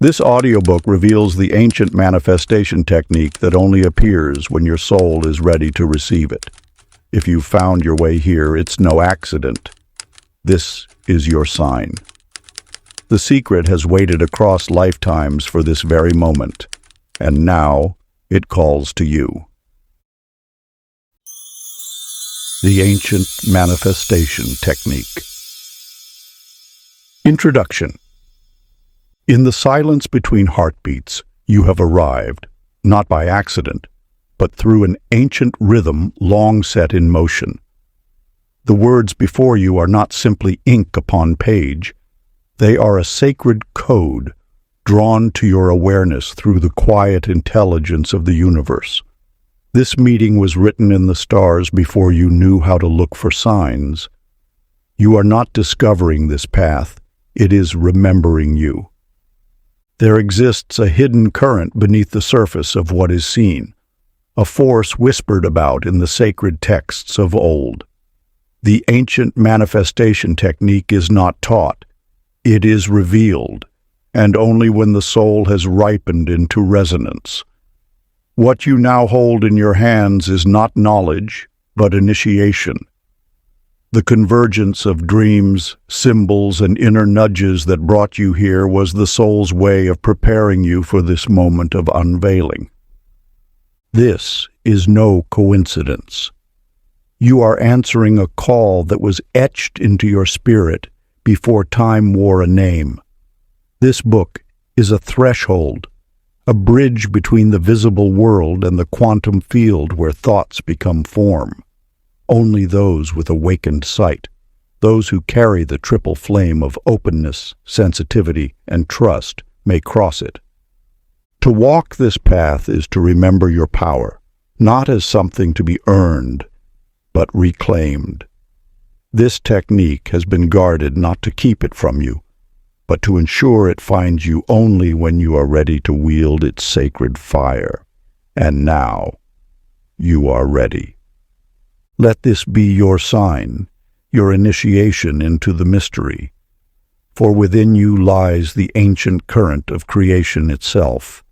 This audiobook reveals the ancient manifestation technique that only appears when your soul is ready to receive it. If you've found your way here, it's no accident. This is your sign. The secret has waited across lifetimes for this very moment, and now it calls to you. The Ancient Manifestation Technique. Introduction. In the silence between heartbeats, you have arrived, not by accident, but through an ancient rhythm long set in motion. The words before you are not simply ink upon page. They are a sacred code drawn to your awareness through the quiet intelligence of the universe. This meeting was written in the stars before you knew how to look for signs. You are not discovering this path, it is remembering you. There exists a hidden current beneath the surface of what is seen, a force whispered about in the sacred texts of old. The ancient manifestation technique is not taught, it is revealed, and only when the soul has ripened into resonance. What you now hold in your hands is not knowledge, but initiation. The convergence of dreams, symbols, and inner nudges that brought you here was the soul's way of preparing you for this moment of unveiling. This is no coincidence. You are answering a call that was etched into your spirit before time wore a name. This book is a threshold, a bridge between the visible world and the quantum field where thoughts become form. Only those with awakened sight, those who carry the triple flame of openness, sensitivity, and trust, may cross it. To walk this path is to remember your power, not as something to be earned, but reclaimed. This technique has been guarded not to keep it from you, but to ensure it finds you only when you are ready to wield its sacred fire. And now, you are ready. Let this be your sign, your initiation into the mystery, for within you lies the ancient current of creation itself,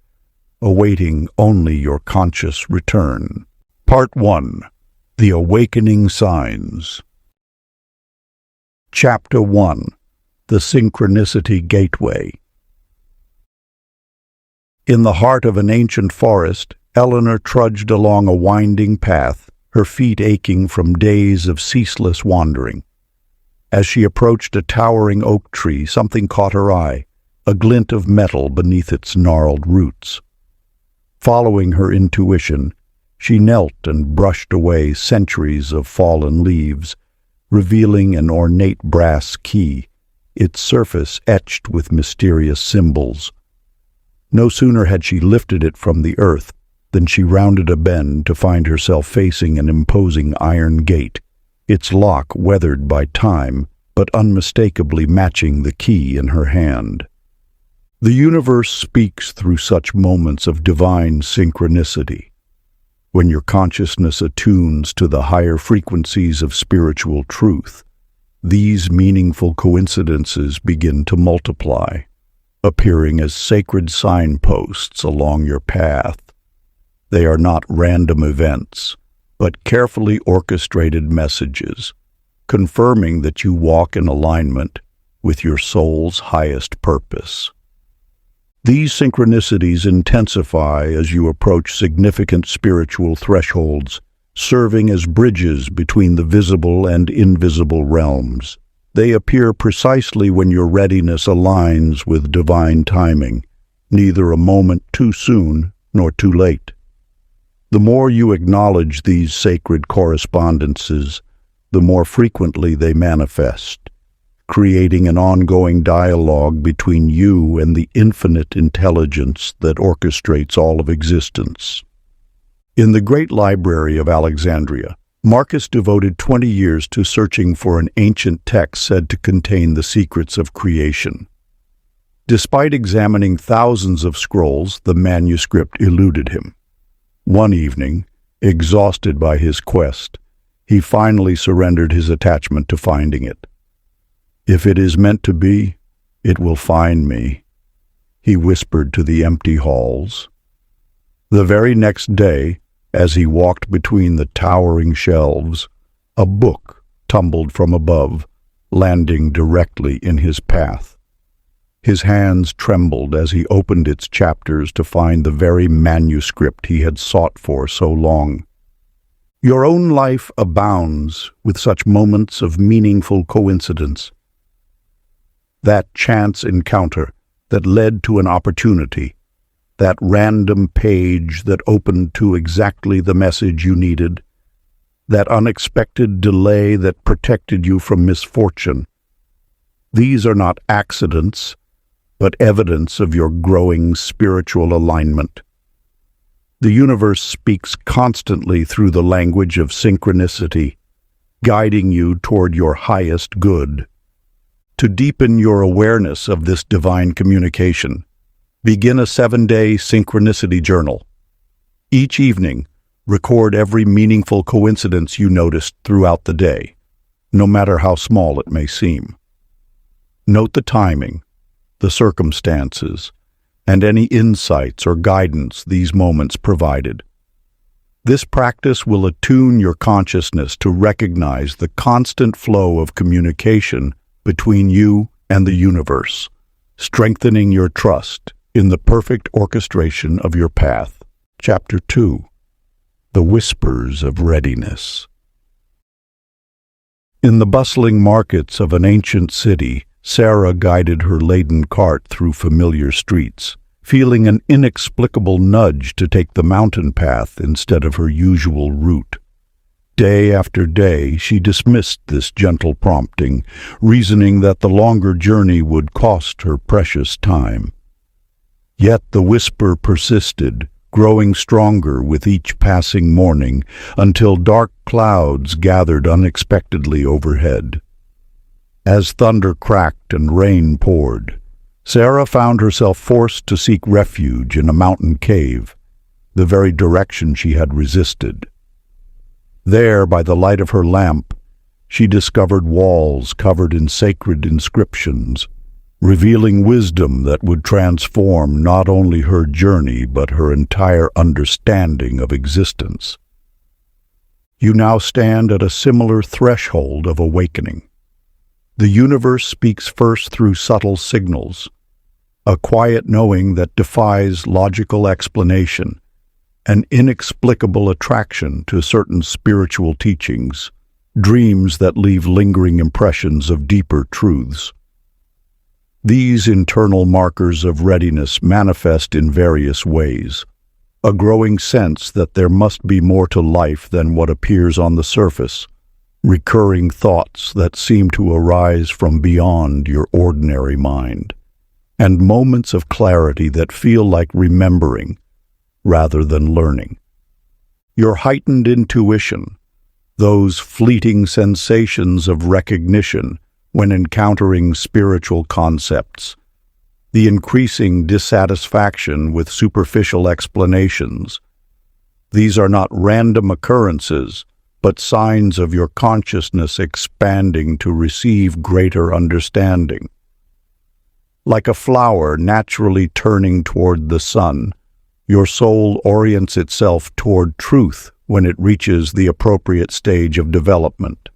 awaiting only your conscious return. Part 1. The Awakening Signs. Chapter 1. The Synchronicity Gateway. In the heart of an ancient forest, Eleanor trudged along a winding path, her feet aching from days of ceaseless wandering. As she approached a towering oak tree, something caught her eye, a glint of metal beneath its gnarled roots. Following her intuition, she knelt and brushed away centuries of fallen leaves, revealing an ornate brass key, its surface etched with mysterious symbols. No sooner had she lifted it from the earth than she rounded a bend to find herself facing an imposing iron gate, its lock weathered by time, but unmistakably matching the key in her hand. The universe speaks through such moments of divine synchronicity. When your consciousness attunes to the higher frequencies of spiritual truth, these meaningful coincidences begin to multiply, appearing as sacred signposts along your path. They are not random events, but carefully orchestrated messages, confirming that you walk in alignment with your soul's highest purpose. These synchronicities intensify as you approach significant spiritual thresholds, serving as bridges between the visible and invisible realms. They appear precisely when your readiness aligns with divine timing, neither a moment too soon nor too late. The more you acknowledge these sacred correspondences, the more frequently they manifest, creating an ongoing dialogue between you and the infinite intelligence that orchestrates all of existence. In the Great Library of Alexandria, Marcus devoted 20 years to searching for an ancient text said to contain the secrets of creation. Despite examining thousands of scrolls, the manuscript eluded him. One evening, exhausted by his quest, he finally surrendered his attachment to finding it. "If it is meant to be, it will find me," he whispered to the empty halls. The very next day, as he walked between the towering shelves, a book tumbled from above, landing directly in his path. His hands trembled as he opened its chapters to find the very manuscript he had sought for so long. Your own life abounds with such moments of meaningful coincidence. That chance encounter that led to an opportunity, that random page that opened to exactly the message you needed, that unexpected delay that protected you from misfortune. These are not accidents, but evidence of your growing spiritual alignment. The universe speaks constantly through the language of synchronicity, guiding you toward your highest good. To deepen your awareness of this divine communication, begin a 7-day synchronicity journal. Each evening, record every meaningful coincidence you noticed throughout the day, no matter how small it may seem. Note the timing, the circumstances, and any insights or guidance these moments provided. This practice will attune your consciousness to recognize the constant flow of communication between you and the universe, strengthening your trust in the perfect orchestration of your path. Chapter 2. The Whispers of Readiness. In the bustling markets of an ancient city, Sarah guided her laden cart through familiar streets, feeling an inexplicable nudge to take the mountain path instead of her usual route. Day after day, she dismissed this gentle prompting, reasoning that the longer journey would cost her precious time. Yet the whisper persisted, growing stronger with each passing morning, until dark clouds gathered unexpectedly overhead. As thunder cracked and rain poured, Sarah found herself forced to seek refuge in a mountain cave, the very direction she had resisted. There, by the light of her lamp, she discovered walls covered in sacred inscriptions, revealing wisdom that would transform not only her journey but her entire understanding of existence. You now stand at a similar threshold of awakening. The universe speaks first through subtle signals, a quiet knowing that defies logical explanation, an inexplicable attraction to certain spiritual teachings, dreams that leave lingering impressions of deeper truths. These internal markers of readiness manifest in various ways. A growing sense that there must be more to life than what appears on the surface, recurring thoughts that seem to arise from beyond your ordinary mind, and moments of clarity that feel like remembering rather than learning. Your heightened intuition, those fleeting sensations of recognition when encountering spiritual concepts, the increasing dissatisfaction with superficial explanations. These are not random occurrences, but signs of your consciousness expanding to receive greater understanding. Like a flower naturally turning toward the sun, your soul orients itself toward truth when it reaches the appropriate stage of development.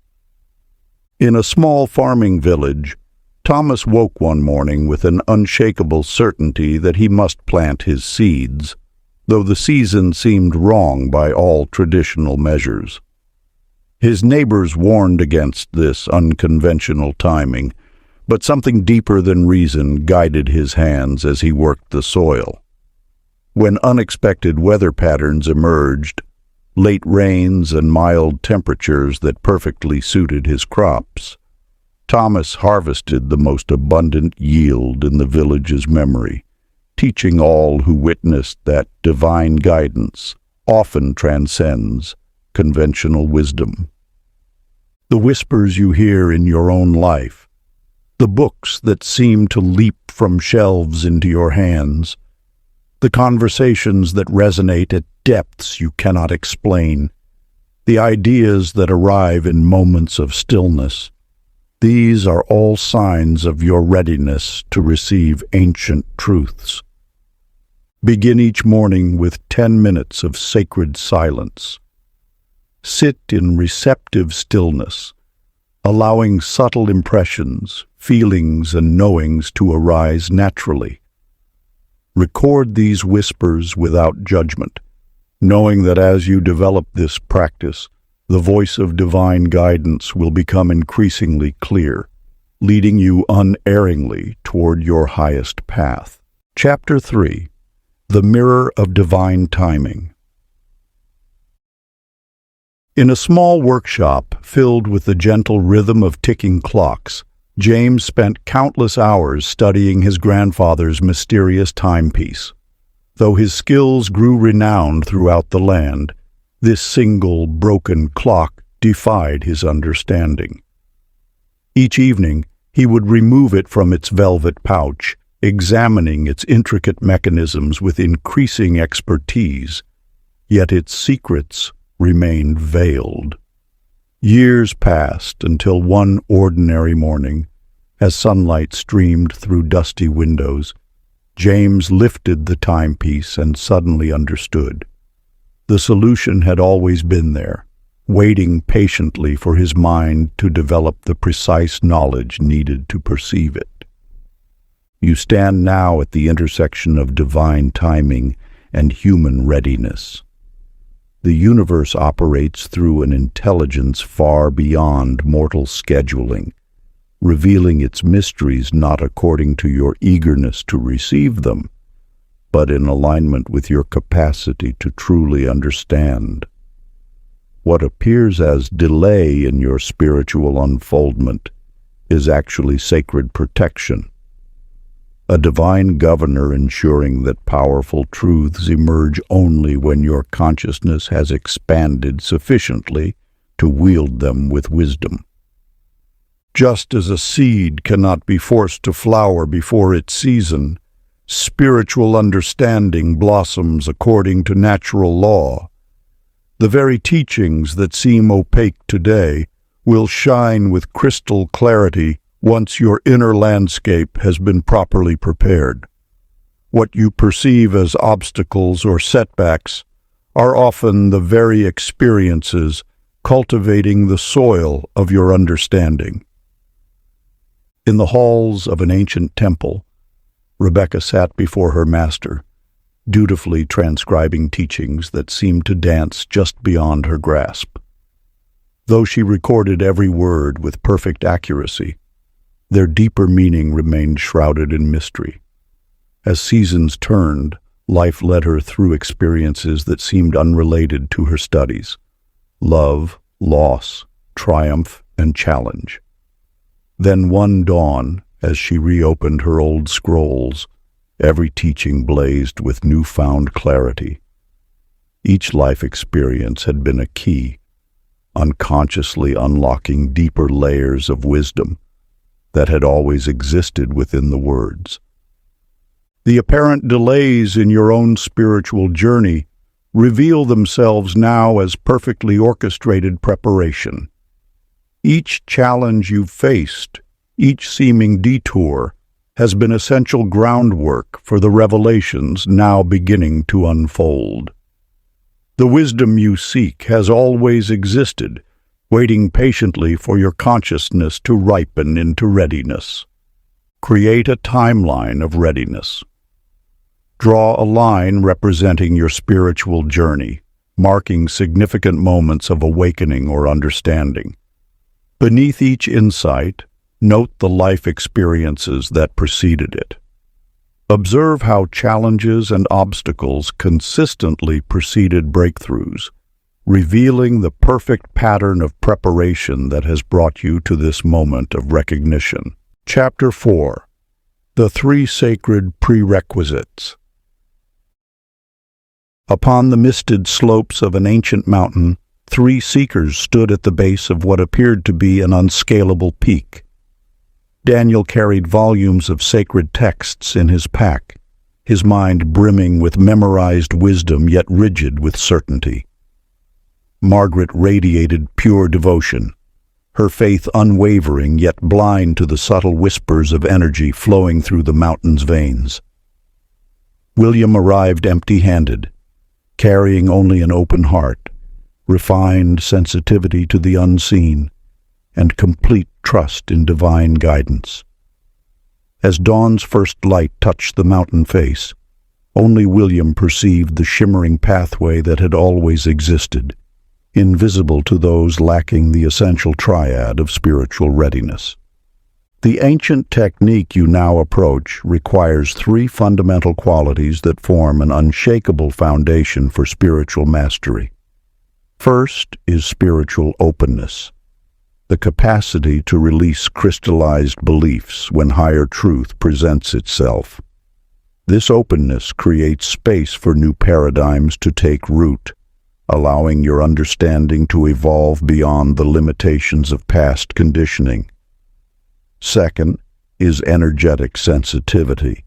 In a small farming village, Thomas woke one morning with an unshakable certainty that he must plant his seeds, though the season seemed wrong by all traditional measures. His neighbors warned against this unconventional timing, but something deeper than reason guided his hands as he worked the soil. When unexpected weather patterns emerged, late rains and mild temperatures that perfectly suited his crops, Thomas harvested the most abundant yield in the village's memory, teaching all who witnessed that divine guidance often transcends conventional wisdom. The whispers you hear in your own life, the books that seem to leap from shelves into your hands, the conversations that resonate at depths you cannot explain, the ideas that arrive in moments of stillness. These are all signs of your readiness to receive ancient truths. Begin each morning with 10 minutes of sacred silence. Sit in receptive stillness, allowing subtle impressions, feelings, and knowings to arise naturally. Record these whispers without judgment, knowing that as you develop this practice, the voice of divine guidance will become increasingly clear, leading you unerringly toward your highest path. Chapter 3. The Mirror of Divine Timing. In a small workshop filled with the gentle rhythm of ticking clocks, James spent countless hours studying his grandfather's mysterious timepiece. Though his skills grew renowned throughout the land, this single broken clock defied his understanding. Each evening, he would remove it from its velvet pouch, examining its intricate mechanisms with increasing expertise, yet its secrets remained veiled. Years passed until one ordinary morning, as sunlight streamed through dusty windows, James lifted the timepiece and suddenly understood. The solution had always been there, waiting patiently for his mind to develop the precise knowledge needed to perceive it. You stand now at the intersection of divine timing and human readiness. The universe operates through an intelligence far beyond mortal scheduling, revealing its mysteries not according to your eagerness to receive them, but in alignment with your capacity to truly understand. What appears as delay in your spiritual unfoldment is actually sacred protection, a divine governor ensuring that powerful truths emerge only when your consciousness has expanded sufficiently to wield them with wisdom. Just as a seed cannot be forced to flower before its season, spiritual understanding blossoms according to natural law. The very teachings that seem opaque today will shine with crystal clarity once your inner landscape has been properly prepared. What you perceive as obstacles or setbacks are often the very experiences cultivating the soil of your understanding. In the halls of an ancient temple, Rebecca sat before her master, dutifully transcribing teachings that seemed to dance just beyond her grasp. Though she recorded every word with perfect accuracy, their deeper meaning remained shrouded in mystery. As seasons turned, life led her through experiences that seemed unrelated to her studies: love, loss, triumph, and challenge. Then one dawn, as she reopened her old scrolls, every teaching blazed with newfound clarity. Each life experience had been a key, unconsciously unlocking deeper layers of wisdom that had always existed within the words. The apparent delays in your own spiritual journey reveal themselves now as perfectly orchestrated preparation. Each challenge you've faced, each seeming detour, has been essential groundwork for the revelations now beginning to unfold. The wisdom you seek has always existed, waiting patiently for your consciousness to ripen into readiness. Create a timeline of readiness. Draw a line representing your spiritual journey, marking significant moments of awakening or understanding. Beneath each insight, note the life experiences that preceded it. Observe how challenges and obstacles consistently preceded breakthroughs, revealing the perfect pattern of preparation that has brought you to this moment of recognition. Chapter 4. The Three Sacred Prerequisites. Upon the misted slopes of an ancient mountain, three seekers stood at the base of what appeared to be an unscalable peak. Daniel carried volumes of sacred texts in his pack, his mind brimming with memorized wisdom yet rigid with certainty. Margaret radiated pure devotion, her faith unwavering yet blind to the subtle whispers of energy flowing through the mountain's veins. William arrived empty-handed, carrying only an open heart, refined sensitivity to the unseen, and complete trust in divine guidance. As dawn's first light touched the mountain face, only William perceived the shimmering pathway that had always existed, invisible to those lacking the essential triad of spiritual readiness. The ancient technique you now approach requires three fundamental qualities that form an unshakable foundation for spiritual mastery. First is spiritual openness, the capacity to release crystallized beliefs when higher truth presents itself. This openness creates space for new paradigms to take root, allowing your understanding to evolve beyond the limitations of past conditioning. Second is energetic sensitivity,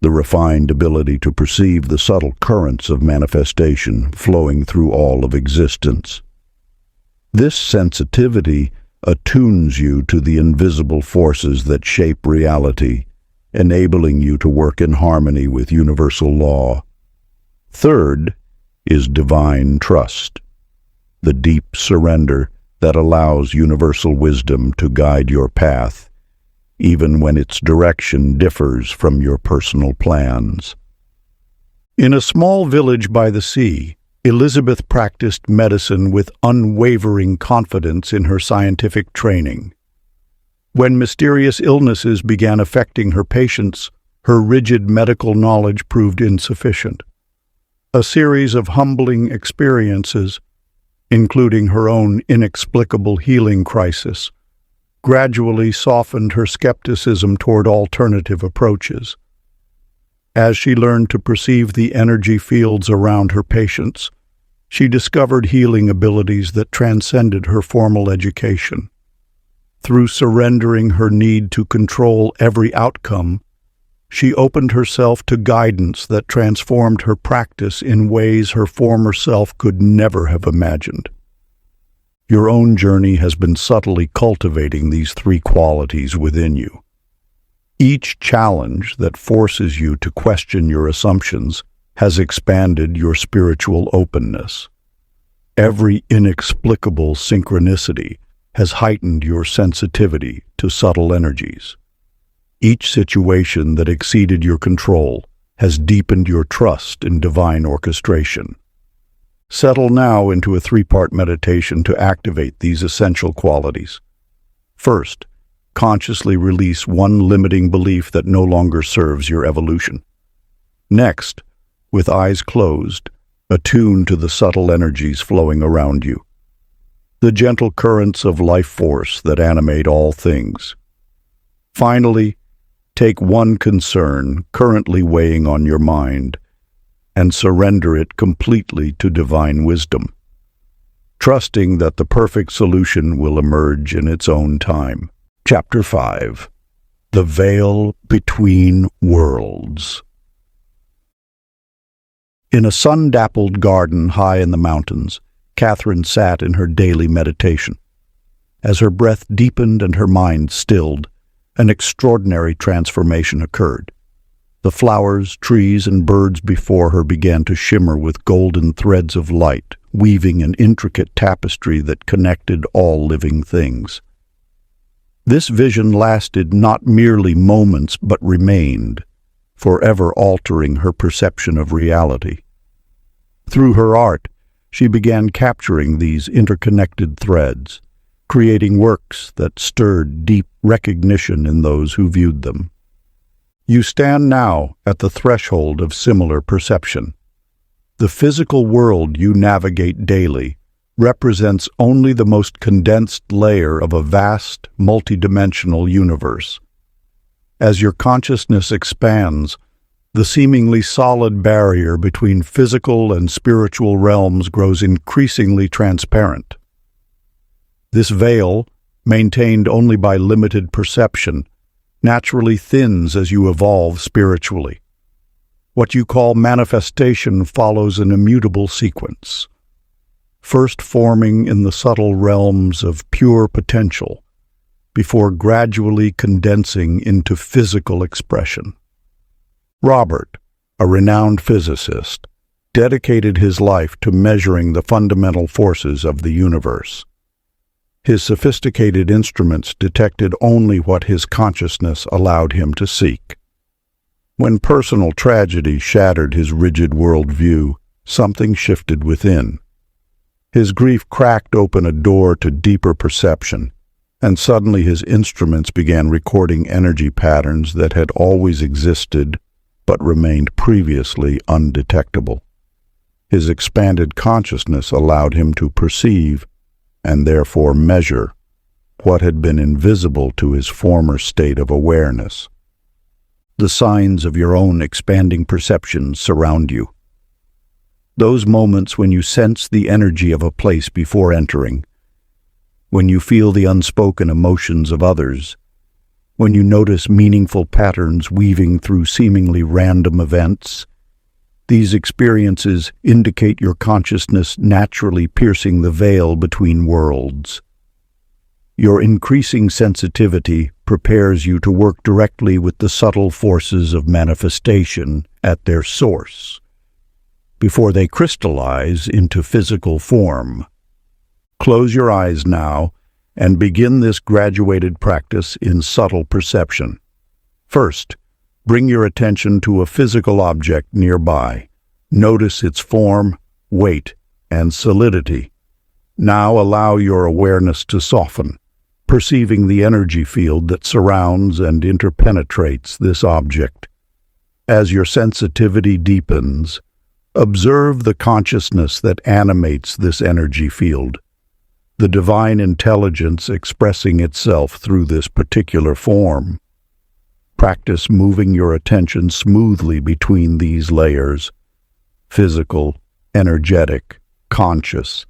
the refined ability to perceive the subtle currents of manifestation flowing through all of existence. This sensitivity attunes you to the invisible forces that shape reality, enabling you to work in harmony with universal law. Third is divine trust, the deep surrender that allows universal wisdom to guide your path, even when its direction differs from your personal plans. In a small village by the sea, Elizabeth practiced medicine with unwavering confidence in her scientific training. When mysterious illnesses began affecting her patients, her rigid medical knowledge proved insufficient. A series of humbling experiences, including her own inexplicable healing crisis, gradually softened her skepticism toward alternative approaches. As she learned to perceive the energy fields around her patients, she discovered healing abilities that transcended her formal education. Through surrendering her need to control every outcome, she opened herself to guidance that transformed her practice in ways her former self could never have imagined. Your own journey has been subtly cultivating these three qualities within you. Each challenge that forces you to question your assumptions has expanded your spiritual openness. Every inexplicable synchronicity has heightened your sensitivity to subtle energies. Each situation that exceeded your control has deepened your trust in divine orchestration. Settle now into a three-part meditation to activate these essential qualities. First, consciously release one limiting belief that no longer serves your evolution. Next, with eyes closed, attune to the subtle energies flowing around you, the gentle currents of life force that animate all things. Finally, take one concern currently weighing on your mind and surrender it completely to divine wisdom, trusting that the perfect solution will emerge in its own time. Chapter 5. The Veil Between Worlds. In a sun-dappled garden high in the mountains, Catherine sat in her daily meditation. As her breath deepened and her mind stilled, an extraordinary transformation occurred. The flowers, trees, and birds before her began to shimmer with golden threads of light, weaving an intricate tapestry that connected all living things. This vision lasted not merely moments but remained, forever altering her perception of reality. Through her art, she began capturing these interconnected threads, creating works that stirred deep recognition in those who viewed them. You stand now at the threshold of similar perception. The physical world you navigate daily represents only the most condensed layer of a vast, multidimensional universe. As your consciousness expands, the seemingly solid barrier between physical and spiritual realms grows increasingly transparent. This veil, maintained only by limited perception, naturally thins as you evolve spiritually. What you call manifestation follows an immutable sequence. first forming in the subtle realms of pure potential, before gradually condensing into physical expression. Robert, a renowned physicist, dedicated his life to measuring the fundamental forces of the universe. His sophisticated instruments detected only what his consciousness allowed him to seek. When personal tragedy shattered his rigid worldview, something shifted within. His grief cracked open a door to deeper perception, and suddenly his instruments began recording energy patterns that had always existed but remained previously undetectable. His expanded consciousness allowed him to perceive, and therefore measure, what had been invisible to his former state of awareness. The signs of your own expanding perceptions surround you. Those moments when you sense the energy of a place before entering, when you feel the unspoken emotions of others, when you notice meaningful patterns weaving through seemingly random events, these experiences indicate your consciousness naturally piercing the veil between worlds. Your increasing sensitivity prepares you to work directly with the subtle forces of manifestation at their source, before they crystallize into physical form. Close your eyes now and begin this graduated practice in subtle perception. First, bring your attention to a physical object nearby. Notice its form, weight, and solidity. Now allow your awareness to soften, perceiving the energy field that surrounds and interpenetrates this object. As your sensitivity deepens, observe the consciousness that animates this energy field, the divine intelligence expressing itself through this particular form. Practice moving your attention smoothly between these layers, physical, energetic, conscious,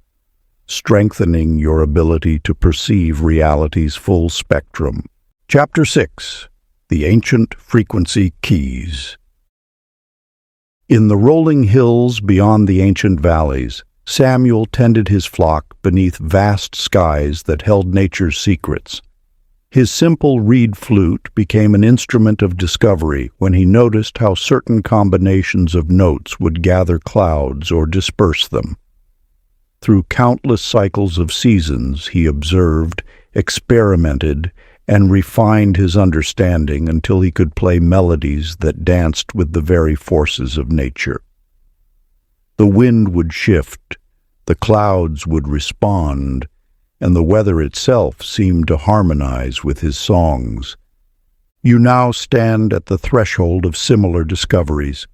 strengthening your ability to perceive reality's full spectrum. Chapter 6. The Ancient Frequency Keys. In the rolling hills beyond the ancient valleys, Samuel tended his flock beneath vast skies that held nature's secrets. His simple reed flute became an instrument of discovery when he noticed how certain combinations of notes would gather clouds or disperse them. Through countless cycles of seasons, he observed, experimented, and refined his understanding until he could play melodies that danced with the very forces of nature. The wind would shift, the clouds would respond, and the weather itself seemed to harmonize with his songs. You now stand at the threshold of similar discoveries.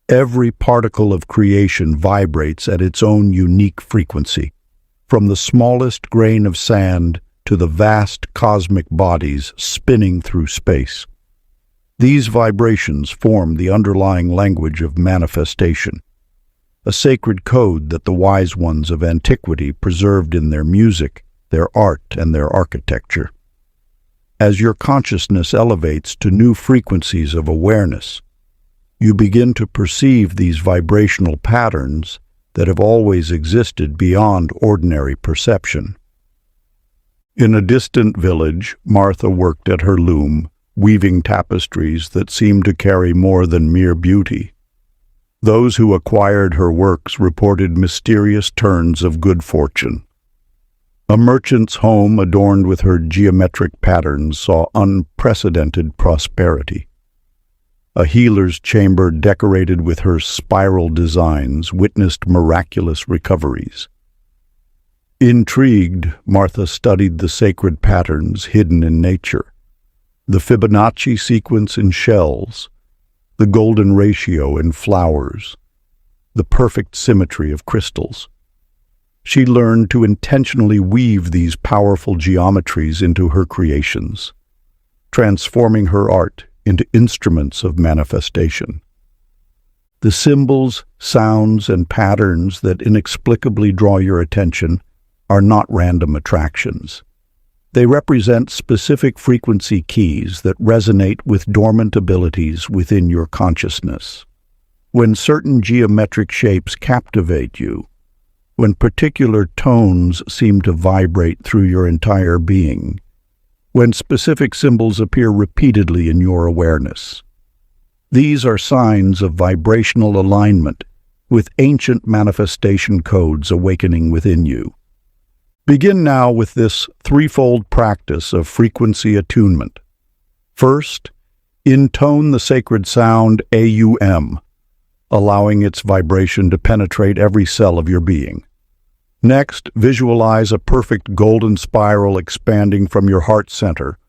Every particle of creation vibrates at its own unique frequency, from the smallest grain of sand to the vast cosmic bodies spinning through space. These vibrations form the underlying language of manifestation, a sacred code that the wise ones of antiquity preserved in their music, their art, and their architecture. As your consciousness elevates to new frequencies of awareness, you begin to perceive these vibrational patterns that have always existed beyond ordinary perception. In a distant village, Martha worked at her loom, weaving tapestries that seemed to carry more than mere beauty. Those who acquired her works reported mysterious turns of good fortune. A merchant's home adorned with her geometric patterns saw unprecedented prosperity. A healer's chamber decorated with her spiral designs witnessed miraculous recoveries. Intrigued, Martha studied the sacred patterns hidden in nature, the Fibonacci sequence in shells, the golden ratio in flowers, the perfect symmetry of crystals. She learned to intentionally weave these powerful geometries into her creations, transforming her art into instruments of manifestation. The symbols, sounds, and patterns that inexplicably draw your attention are not random attractions. They represent specific frequency keys that resonate with dormant abilities within your consciousness. When certain geometric shapes captivate you, when particular tones seem to vibrate through your entire being, when specific symbols appear repeatedly in your awareness. These are signs of vibrational alignment with ancient manifestation codes awakening within you. Begin now with this threefold practice of frequency attunement. First, intone the sacred sound AUM, allowing its vibration to penetrate every cell of your being. Next, visualize a perfect golden spiral expanding from your heart center,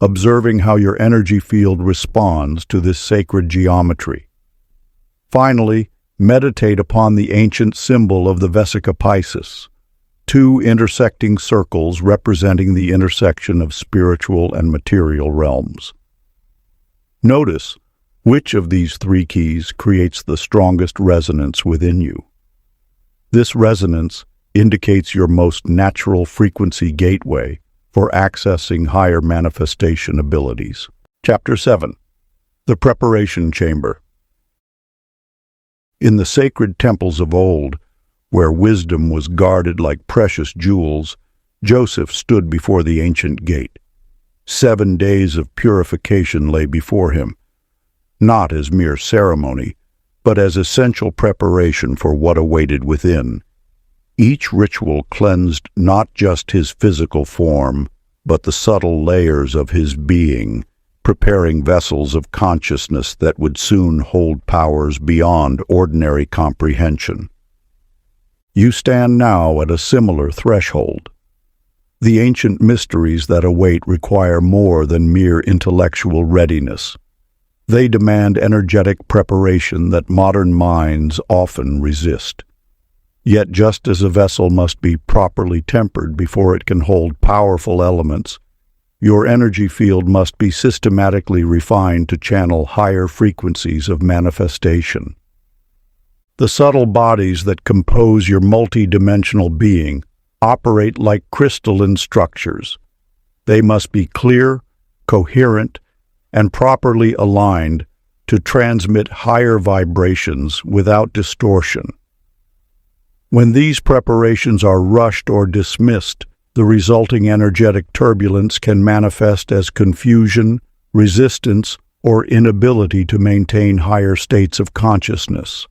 observing how your energy field responds to this sacred geometry. Finally, meditate upon the ancient symbol of the Vesica Piscis, two intersecting circles representing the intersection of spiritual and material realms. Notice which of these three keys creates the strongest resonance within you. This resonance indicates your most natural frequency gateway for accessing higher manifestation abilities. Chapter 7. The Preparation Chamber. In the sacred temples of old, where wisdom was guarded like precious jewels, Joseph stood before the ancient gate. 7 days of purification lay before him, not as mere ceremony, but as essential preparation for what awaited within. Each ritual cleansed not just his physical form, but the subtle layers of his being, preparing vessels of consciousness that would soon hold powers beyond ordinary comprehension. You stand now at a similar threshold. The ancient mysteries that await require more than mere intellectual readiness. They demand energetic preparation that modern minds often resist. Yet just as a vessel must be properly tempered before it can hold powerful elements, your energy field must be systematically refined to channel higher frequencies of manifestation. The subtle bodies that compose your multidimensional being operate like crystalline structures. They must be clear, coherent, and properly aligned to transmit higher vibrations without distortion. When these preparations are rushed or dismissed, the resulting energetic turbulence can manifest as confusion, resistance, or inability to maintain higher states of consciousness.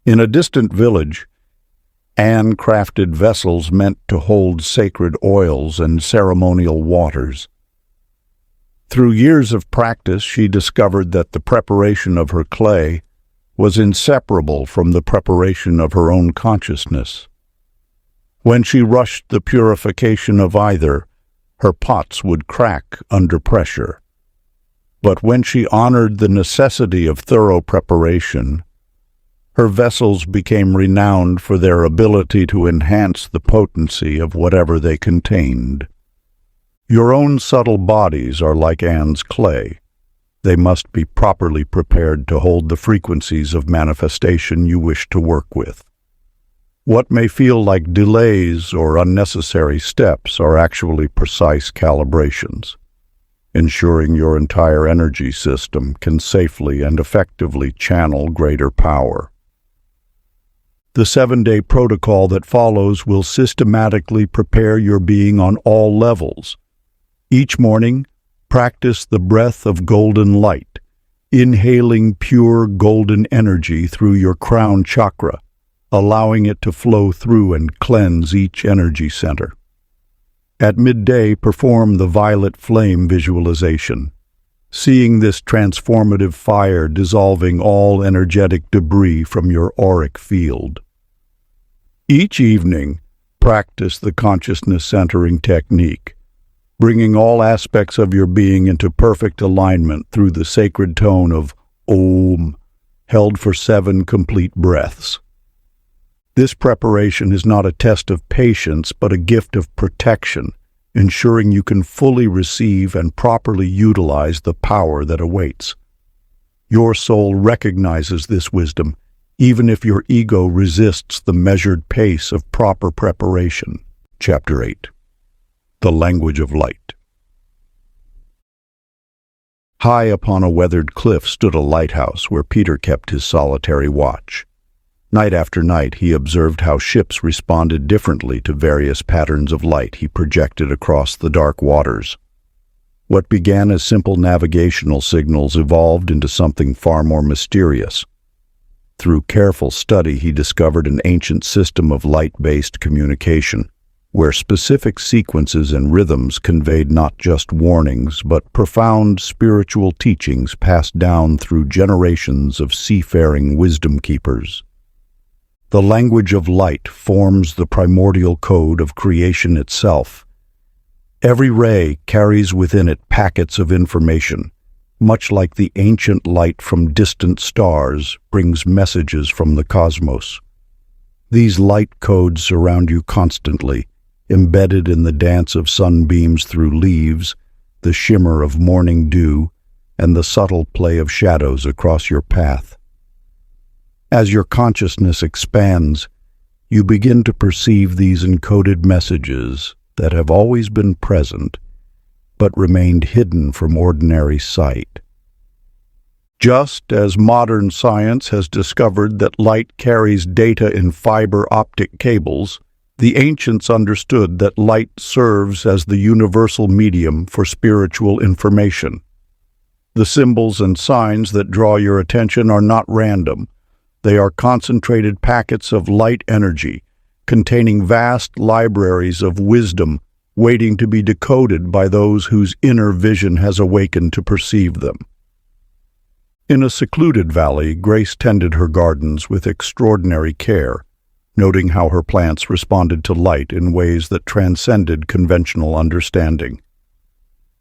In a distant village, Anne crafted vessels meant to hold sacred oils and ceremonial waters. Through years of practice, she discovered that the preparation of her clay was inseparable from the preparation of her own consciousness. When she rushed the purification of either, her pots would crack under pressure. But when she honored the necessity of thorough preparation, her vessels became renowned for their ability to enhance the potency of whatever they contained. Your own subtle bodies are like Anne's clay. They must be properly prepared to hold the frequencies of manifestation you wish to work with. What may feel like delays or unnecessary steps are actually precise calibrations, ensuring your entire energy system can safely and effectively channel greater power. The 7-day protocol that follows will systematically prepare your being on all levels. Each morning, practice the breath of golden light, inhaling pure golden energy through your crown chakra, allowing it to flow through and cleanse each energy center. At midday, perform the violet flame visualization, seeing this transformative fire dissolving all energetic debris from your auric field. Each evening, practice the consciousness centering technique, bringing all aspects of your being into perfect alignment through the sacred tone of Om, held for 7 complete breaths. This preparation is not a test of patience, but a gift of protection, ensuring you can fully receive and properly utilize the power that awaits. Your soul recognizes this wisdom, even if your ego resists the measured pace of proper preparation. Chapter 8. The Language of Light. High upon a weathered cliff stood a lighthouse where Peter kept his solitary watch. Night after night, he observed how ships responded differently to various patterns of light he projected across the dark waters. What began as simple navigational signals evolved into something far more mysterious. Through careful study, he discovered an ancient system of light-based communication, where specific sequences and rhythms conveyed not just warnings, but profound spiritual teachings passed down through generations of seafaring wisdom keepers. The language of light forms the primordial code of creation itself. Every ray carries within it packets of information, much like the ancient light from distant stars brings messages from the cosmos. These light codes surround you constantly, embedded in the dance of sunbeams through leaves, the shimmer of morning dew, and the subtle play of shadows across your path. As your consciousness expands, you begin to perceive these encoded messages that have always been present, but remained hidden from ordinary sight. Just as modern science has discovered that light carries data in fiber optic cables, the ancients understood that light serves as the universal medium for spiritual information. The symbols and signs that draw your attention are not random. They are concentrated packets of light energy, containing vast libraries of wisdom waiting to be decoded by those whose inner vision has awakened to perceive them. In a secluded valley, Grace tended her gardens with extraordinary care, noting how her plants responded to light in ways that transcended conventional understanding.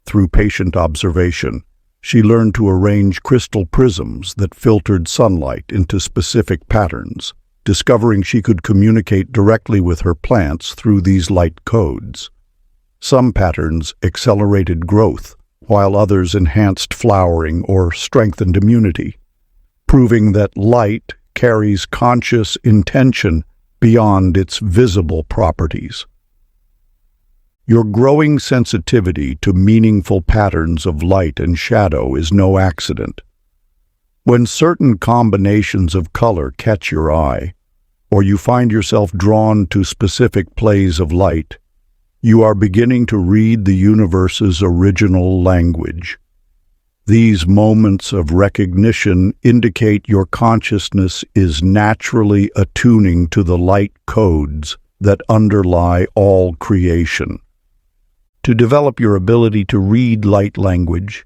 Through patient observation, she learned to arrange crystal prisms that filtered sunlight into specific patterns, discovering she could communicate directly with her plants through these light codes. Some patterns accelerated growth, while others enhanced flowering or strengthened immunity, proving that light carries conscious intention beyond its visible properties. Your growing sensitivity to meaningful patterns of light and shadow is no accident. When certain combinations of color catch your eye, or you find yourself drawn to specific plays of light, you are beginning to read the universe's original language. These moments of recognition indicate your consciousness is naturally attuning to the light codes that underlie all creation. To develop your ability to read light language,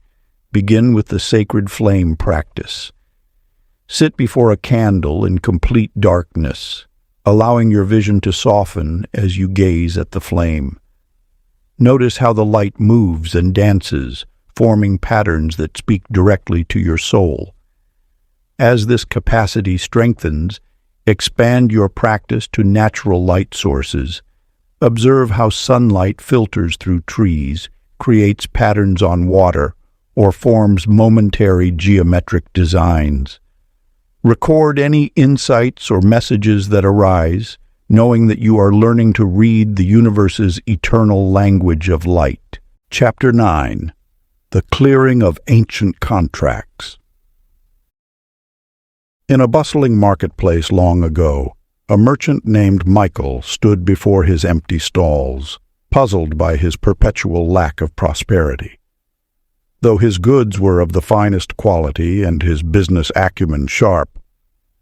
begin with the sacred flame practice. Sit before a candle in complete darkness, allowing your vision to soften as you gaze at the flame. Notice how the light moves and dances, forming patterns that speak directly to your soul. As this capacity strengthens, expand your practice to natural light sources. Observe how sunlight filters through trees, creates patterns on water, or forms momentary geometric designs. Record any insights or messages that arise, knowing that you are learning to read the universe's eternal language of light. Chapter 9. The Clearing of Ancient Contracts. In a bustling marketplace long ago, a merchant named Michael stood before his empty stalls, puzzled by his perpetual lack of prosperity. Though his goods were of the finest quality and his business acumen sharp,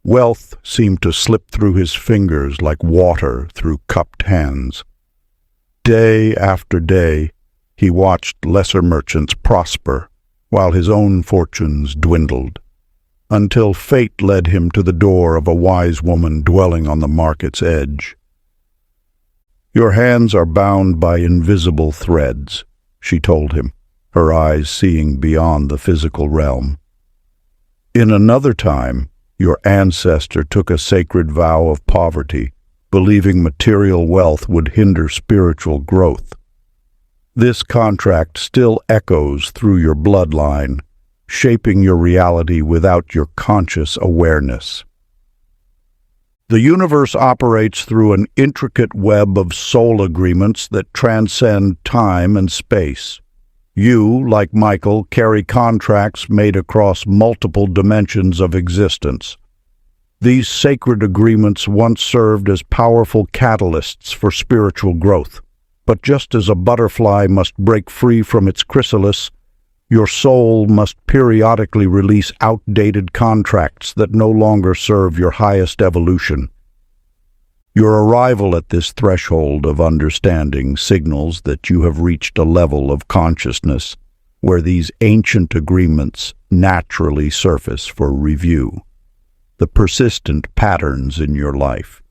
wealth seemed to slip through his fingers like water through cupped hands. Day after day, he watched lesser merchants prosper, while his own fortunes dwindled, until fate led him to the door of a wise woman dwelling on the market's edge. "Your hands are bound by invisible threads," she told him, her eyes seeing beyond the physical realm. "In another time, your ancestor took a sacred vow of poverty, believing material wealth would hinder spiritual growth. This contract still echoes through your bloodline, shaping your reality without your conscious awareness. The universe operates through an intricate web of soul agreements that transcend time and space. You, like Michael, carry contracts made across multiple dimensions of existence. These sacred agreements once served as powerful catalysts for spiritual growth. But just as a butterfly must break free from its chrysalis, your soul must periodically release outdated contracts that no longer serve your highest evolution. Your arrival at this threshold of understanding signals that you have reached a level of consciousness where these ancient agreements naturally surface for review. The persistent patterns in your life,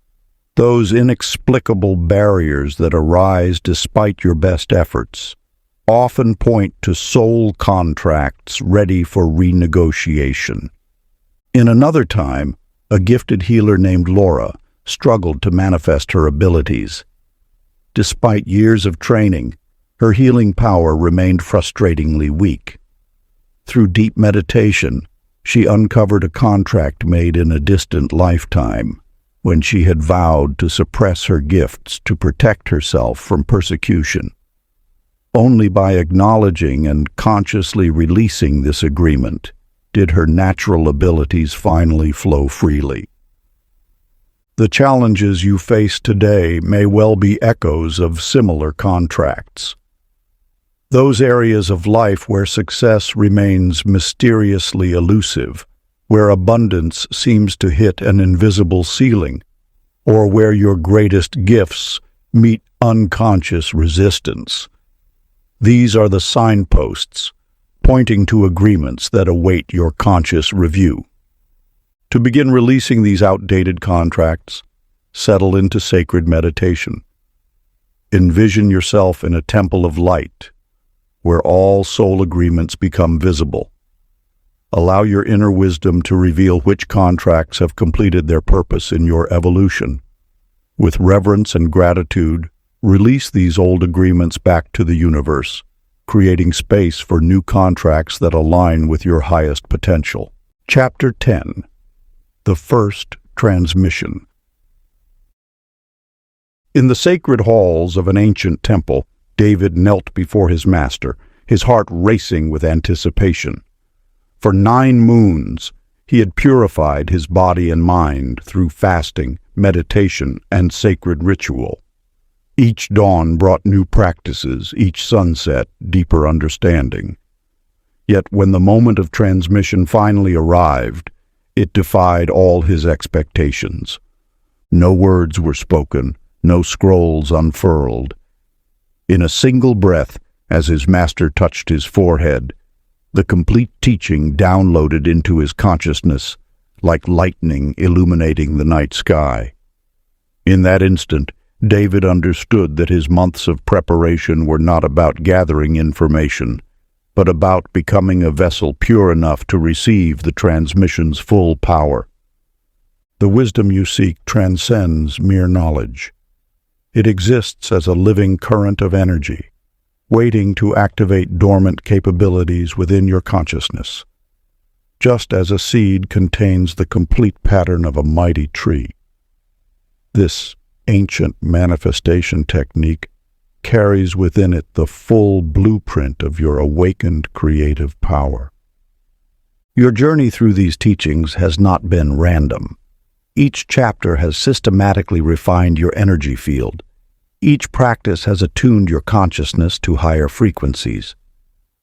those inexplicable barriers that arise despite your best efforts, often point to soul contracts ready for renegotiation. In another time, a gifted healer named Laura struggled to manifest her abilities. Despite years of training, her healing power remained frustratingly weak. Through deep meditation, she uncovered a contract made in a distant lifetime, when she had vowed to suppress her gifts to protect herself from persecution. Only by acknowledging and consciously releasing this agreement did her natural abilities finally flow freely. The challenges you face today may well be echoes of similar contracts. Those areas of life where success remains mysteriously elusive, where abundance seems to hit an invisible ceiling, or where your greatest gifts meet unconscious resistance. These are the signposts, pointing to agreements that await your conscious review. To begin releasing these outdated contracts, settle into sacred meditation. Envision yourself in a temple of light, where all soul agreements become visible. Allow your inner wisdom to reveal which contracts have completed their purpose in your evolution. With reverence and gratitude, release these old agreements back to the universe, creating space for new contracts that align with your highest potential. Chapter 10. The First Transmission. In the sacred halls of an ancient temple, David knelt before his master, his heart racing with anticipation. For 9 moons, he had purified his body and mind through fasting, meditation, and sacred ritual. Each dawn brought new practices, each sunset deeper understanding. Yet when the moment of transmission finally arrived, it defied all his expectations. No words were spoken, no scrolls unfurled. In a single breath, as his master touched his forehead, the complete teaching downloaded into his consciousness like lightning illuminating the night sky. In that instant, David understood that his months of preparation were not about gathering information, but about becoming a vessel pure enough to receive the transmission's full power. The wisdom you seek transcends mere knowledge. It exists as a living current of energy, waiting to activate dormant capabilities within your consciousness, just as a seed contains the complete pattern of a mighty tree. This ancient manifestation technique carries within it the full blueprint of your awakened creative power. Your journey through these teachings has not been random. Each chapter has systematically refined your energy field. Each practice has attuned your consciousness to higher frequencies.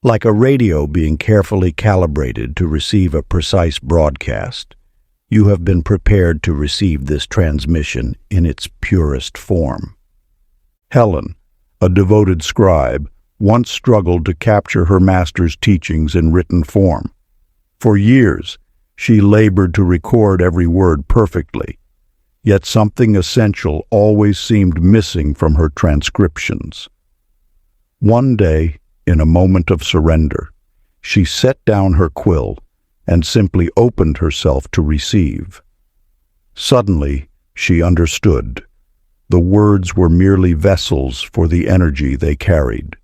Like a radio being carefully calibrated to receive a precise broadcast, you have been prepared to receive this transmission in its purest form. Helen, a devoted scribe, once struggled to capture her master's teachings in written form. For years, she labored to record every word perfectly, yet something essential always seemed missing from her transcriptions. One day, in a moment of surrender, she set down her quill and simply opened herself to receive. Suddenly, she understood. The words were merely vessels for the energy they carried.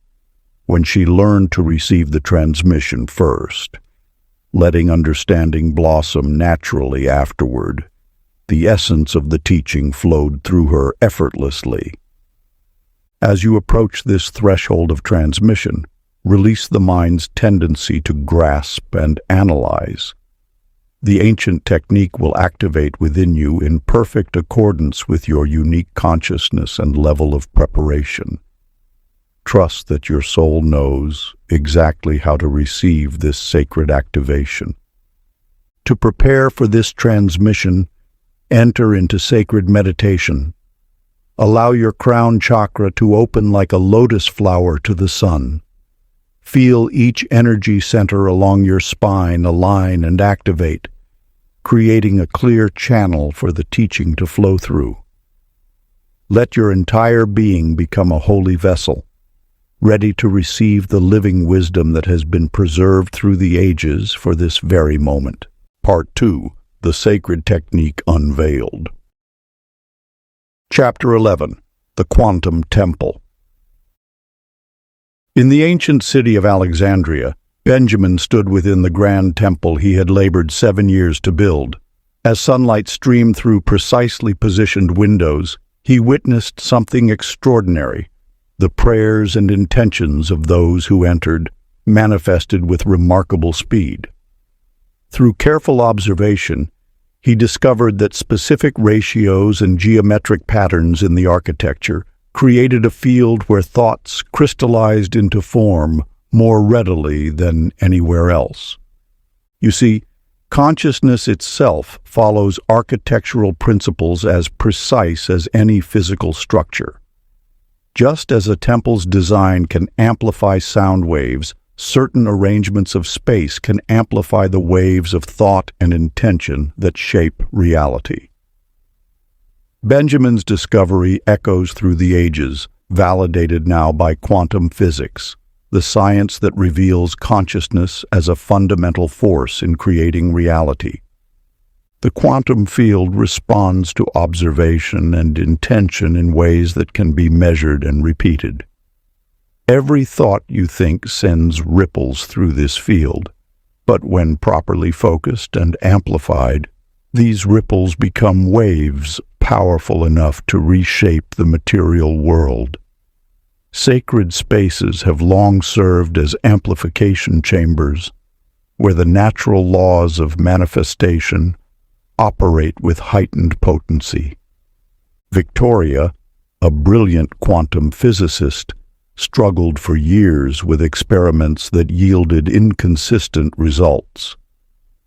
When she learned to receive the transmission first, letting understanding blossom naturally afterward, the essence of the teaching flowed through her effortlessly. As you approach this threshold of transmission, release the mind's tendency to grasp and analyze. The ancient technique will activate within you in perfect accordance with your unique consciousness and level of preparation. Trust that your soul knows exactly how to receive this sacred activation. To prepare for this transmission, enter into sacred meditation. Allow your crown chakra to open like a lotus flower to the sun. Feel each energy center along your spine align and activate, creating a clear channel for the teaching to flow through. Let your entire being become a holy vessel, ready to receive the living wisdom that has been preserved through the ages for this very moment. Part 2. The Sacred Technique Unveiled. Chapter 11. The Quantum Temple. In the ancient city of Alexandria, Benjamin stood within the grand temple he had labored 7 years to build. As sunlight streamed through precisely positioned windows, he witnessed something extraordinary. The prayers and intentions of those who entered manifested with remarkable speed. Through careful observation, he discovered that specific ratios and geometric patterns in the architecture created a field where thoughts crystallized into form more readily than anywhere else. You see, consciousness itself follows architectural principles as precise as any physical structure. Just as a temple's design can amplify sound waves, certain arrangements of space can amplify the waves of thought and intention that shape reality. Benjamin's discovery echoes through the ages, validated now by quantum physics, the science that reveals consciousness as a fundamental force in creating reality. The quantum field responds to observation and intention in ways that can be measured and repeated. Every thought you think sends ripples through this field, but when properly focused and amplified, these ripples become waves powerful enough to reshape the material world. Sacred spaces have long served as amplification chambers, where the natural laws of manifestation operate with heightened potency. Victoria, a brilliant quantum physicist, struggled for years with experiments that yielded inconsistent results.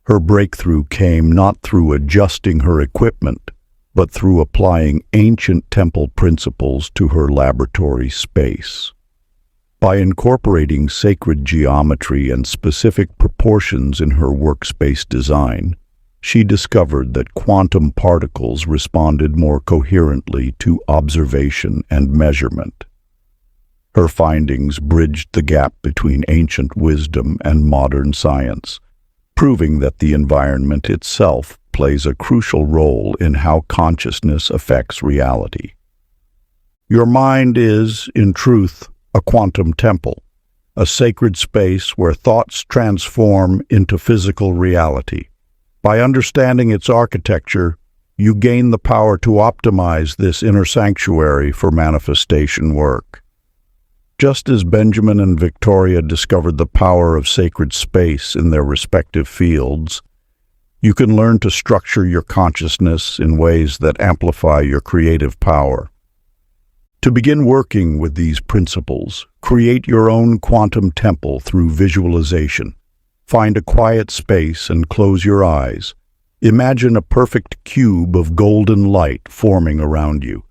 Her breakthrough came not through adjusting her equipment, but through applying ancient temple principles to her laboratory space. By incorporating sacred geometry and specific proportions in her workspace design, she discovered that quantum particles responded more coherently to observation and measurement. Her findings bridged the gap between ancient wisdom and modern science, proving that the environment itself plays a crucial role in how consciousness affects reality. Your mind is, in truth, a quantum temple, a sacred space where thoughts transform into physical reality. By understanding its architecture, you gain the power to optimize this inner sanctuary for manifestation work. Just as Benjamin and Victoria discovered the power of sacred space in their respective fields, you can learn to structure your consciousness in ways that amplify your creative power. To begin working with these principles, create your own quantum temple through visualization. Find a quiet space and close your eyes. Imagine a perfect cube of golden light forming around you.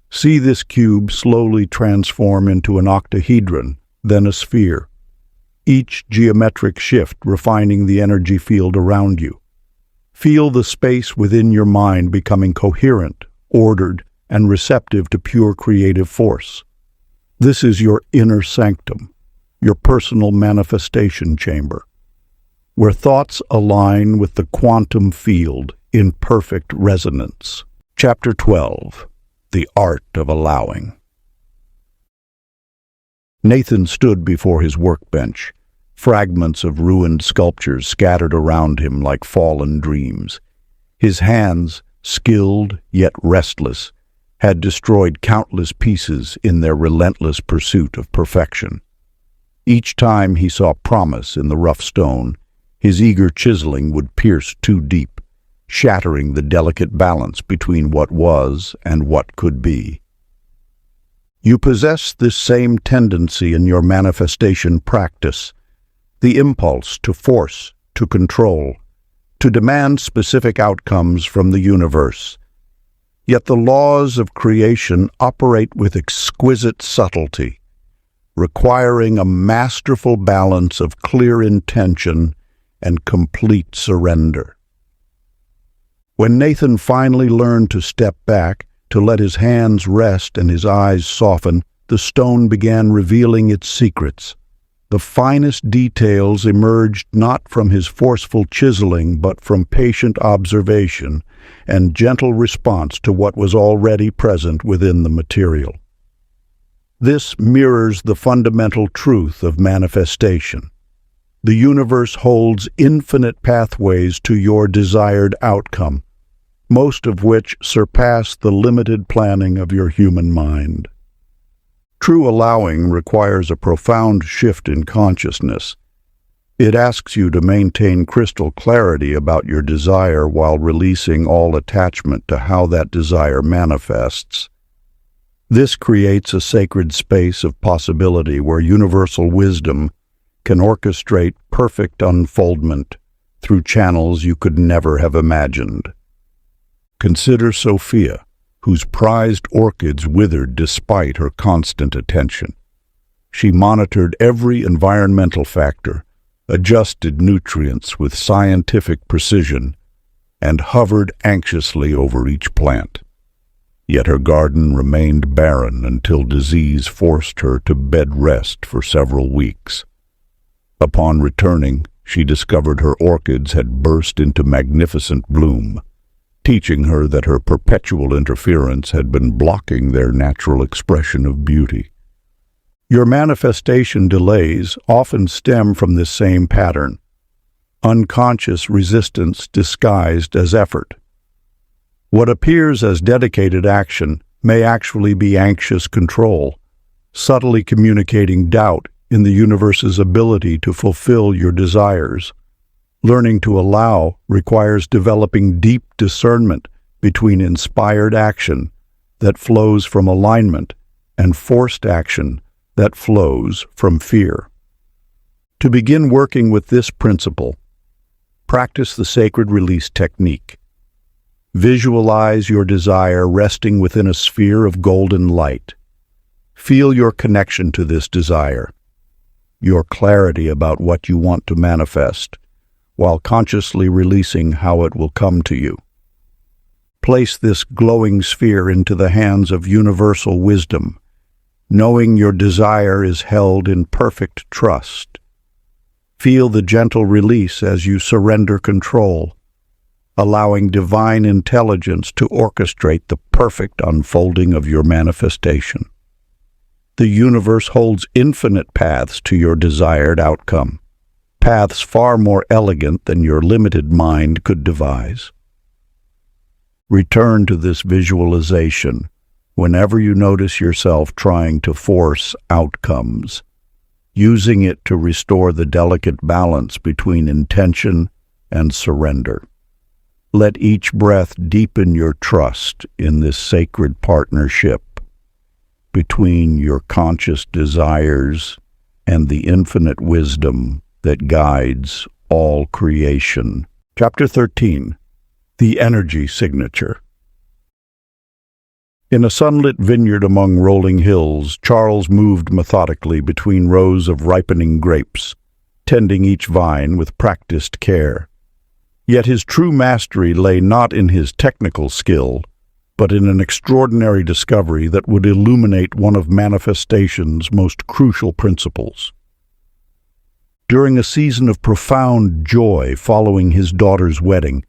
See this cube slowly transform into an octahedron, then a sphere. Each geometric shift refining the energy field around you. Feel the space within your mind becoming coherent, ordered, and receptive to pure creative force. This is your inner sanctum, your personal manifestation chamber, where thoughts align with the quantum field in perfect resonance. Chapter 12. The Art of Allowing. Nathan stood before his workbench, fragments of ruined sculptures scattered around him like fallen dreams. His hands, skilled yet restless, had destroyed countless pieces in their relentless pursuit of perfection. Each time he saw promise in the rough stone, His eager chiseling would pierce too deep, shattering the delicate balance between what was and what could be. You possess this same tendency in your manifestation practice, the impulse to force, to control, to demand specific outcomes from the universe. Yet the laws of creation operate with exquisite subtlety, requiring a masterful balance of clear intention and complete surrender. When Nathan finally learned to step back, to let his hands rest and his eyes soften, the stone began revealing its secrets. The finest details emerged not from his forceful chiseling, but from patient observation and gentle response to what was already present within the material. This mirrors the fundamental truth of manifestation. The universe holds infinite pathways to your desired outcome, most of which surpass the limited planning of your human mind. True allowing requires a profound shift in consciousness. It asks you to maintain crystal clarity about your desire while releasing all attachment to how that desire manifests. This creates a sacred space of possibility where universal wisdom can orchestrate perfect unfoldment through channels you could never have imagined. Consider Sophia, whose prized orchids withered despite her constant attention. She monitored every environmental factor, adjusted nutrients with scientific precision, and hovered anxiously over each plant. Yet her garden remained barren until disease forced her to bed rest for several weeks. Upon returning, she discovered her orchids had burst into magnificent bloom, teaching her that her perpetual interference had been blocking their natural expression of beauty. Your manifestation delays often stem from this same pattern, unconscious resistance disguised as effort. What appears as dedicated action may actually be anxious control, subtly communicating doubt in the universe's ability to fulfill your desires. Learning to allow requires developing deep discernment between inspired action that flows from alignment and forced action that flows from fear. To begin working with this principle, practice the sacred release technique. Visualize your desire resting within a sphere of golden light. Feel your connection to this desire, your clarity about what you want to manifest, while consciously releasing how it will come to you. Place this glowing sphere into the hands of universal wisdom, knowing your desire is held in perfect trust. Feel the gentle release as you surrender control, allowing divine intelligence to orchestrate the perfect unfolding of your manifestation. The universe holds infinite paths to your desired outcome, paths far more elegant than your limited mind could devise. Return to this visualization whenever you notice yourself trying to force outcomes, using it to restore the delicate balance between intention and surrender. Let each breath deepen your trust in this sacred partnership between your conscious desires and the infinite wisdom that guides all creation. Chapter 13. The Energy Signature. In a sunlit vineyard among rolling hills, Charles moved methodically between rows of ripening grapes, tending each vine with practiced care. Yet his true mastery lay not in his technical skill, but in an extraordinary discovery that would illuminate one of manifestation's most crucial principles. During a season of profound joy following his daughter's wedding,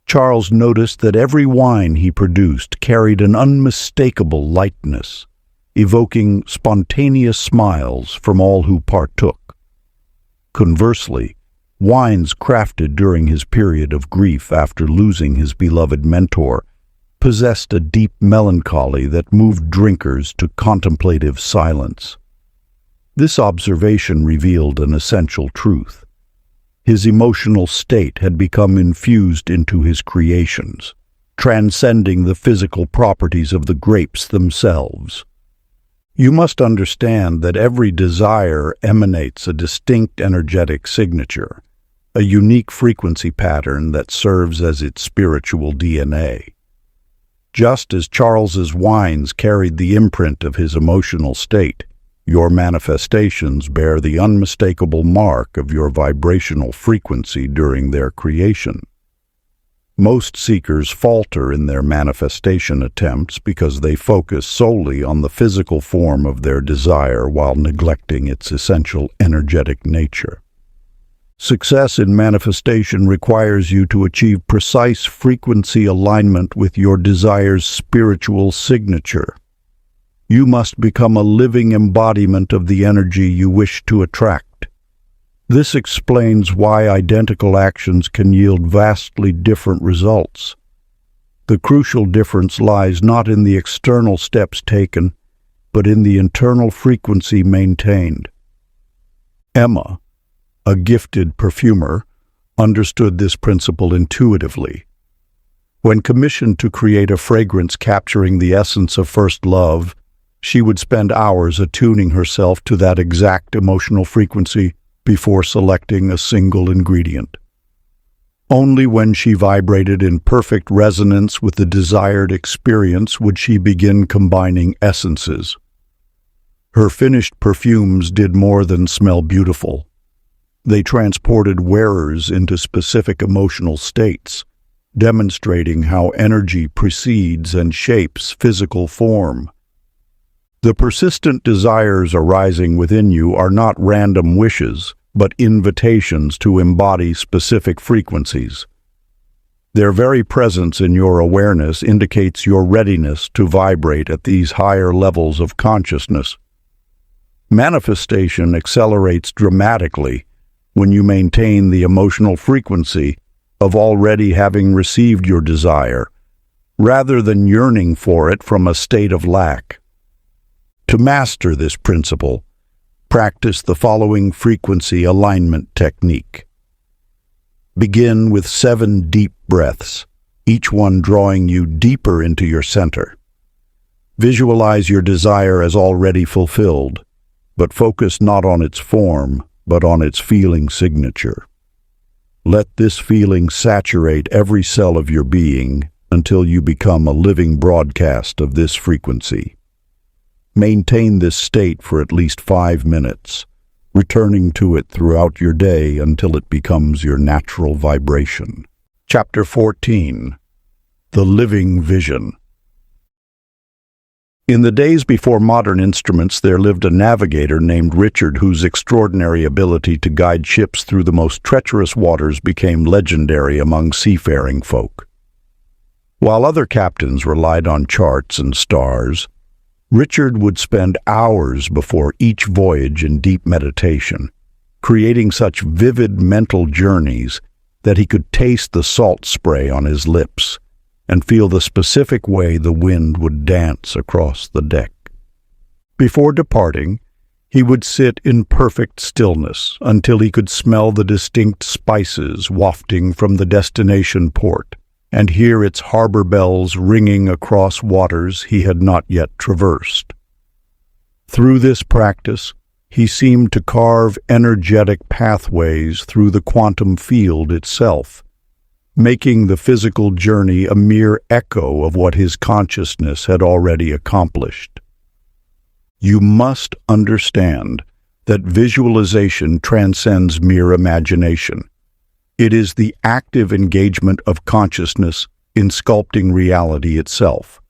Charles noticed that every wine he produced carried an unmistakable lightness, evoking spontaneous smiles from all who partook. Conversely, wines crafted during his period of grief after losing his beloved mentor possessed a deep melancholy that moved drinkers to contemplative silence. This observation revealed an essential truth. His emotional state had become infused into his creations, transcending the physical properties of the grapes themselves. You must understand that every desire emanates a distinct energetic signature, a unique frequency pattern that serves as its spiritual DNA. Just as Charles's wines carried the imprint of his emotional state, your manifestations bear the unmistakable mark of your vibrational frequency during their creation. Most seekers falter in their manifestation attempts because they focus solely on the physical form of their desire while neglecting its essential energetic nature. Success in manifestation requires you to achieve precise frequency alignment with your desire's spiritual signature. You must become a living embodiment of the energy you wish to attract. This explains why identical actions can yield vastly different results. The crucial difference lies not in the external steps taken, but in the internal frequency maintained. Emma, a gifted perfumer, understood this principle intuitively. When commissioned to create a fragrance capturing the essence of first love, she would spend hours attuning herself to that exact emotional frequency before selecting a single ingredient. Only when she vibrated in perfect resonance with the desired experience would she begin combining essences. Her finished perfumes did more than smell beautiful. They transported wearers into specific emotional states, demonstrating how energy precedes and shapes physical form. The persistent desires arising within you are not random wishes, but invitations to embody specific frequencies. Their very presence in your awareness indicates your readiness to vibrate at these higher levels of consciousness. Manifestation accelerates dramatically when you maintain the emotional frequency of already having received your desire, rather than yearning for it from a state of lack. To master this principle, practice the following frequency alignment technique. Begin with 7 deep breaths, each one drawing you deeper into your center. Visualize your desire as already fulfilled, but focus not on its form, but on its feeling signature. Let this feeling saturate every cell of your being until you become a living broadcast of this frequency. Maintain this state for at least 5 minutes, returning to it throughout your day until it becomes your natural vibration. Chapter 14. The Living Vision. In the days before modern instruments, there lived a navigator named Richard whose extraordinary ability to guide ships through the most treacherous waters became legendary among seafaring folk. While other captains relied on charts and stars, Richard would spend hours before each voyage in deep meditation, creating such vivid mental journeys that he could taste the salt spray on his lips and feel the specific way the wind would dance across the deck. Before departing, he would sit in perfect stillness until he could smell the distinct spices wafting from the destination port and hear its harbor bells ringing across waters he had not yet traversed. Through this practice, he seemed to carve energetic pathways through the quantum field itself, making the physical journey a mere echo of what his consciousness had already accomplished. You must understand that visualization transcends mere imagination. It is the active engagement of consciousness in sculpting reality itself.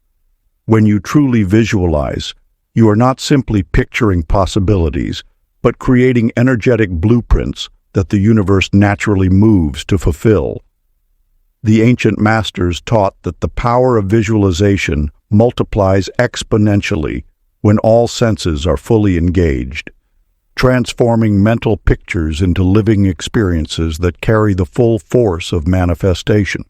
When you truly visualize, you are not simply picturing possibilities, but creating energetic blueprints that the universe naturally moves to fulfill. The ancient masters taught that the power of visualization multiplies exponentially when all senses are fully engaged, transforming mental pictures into living experiences that carry the full force of manifestation.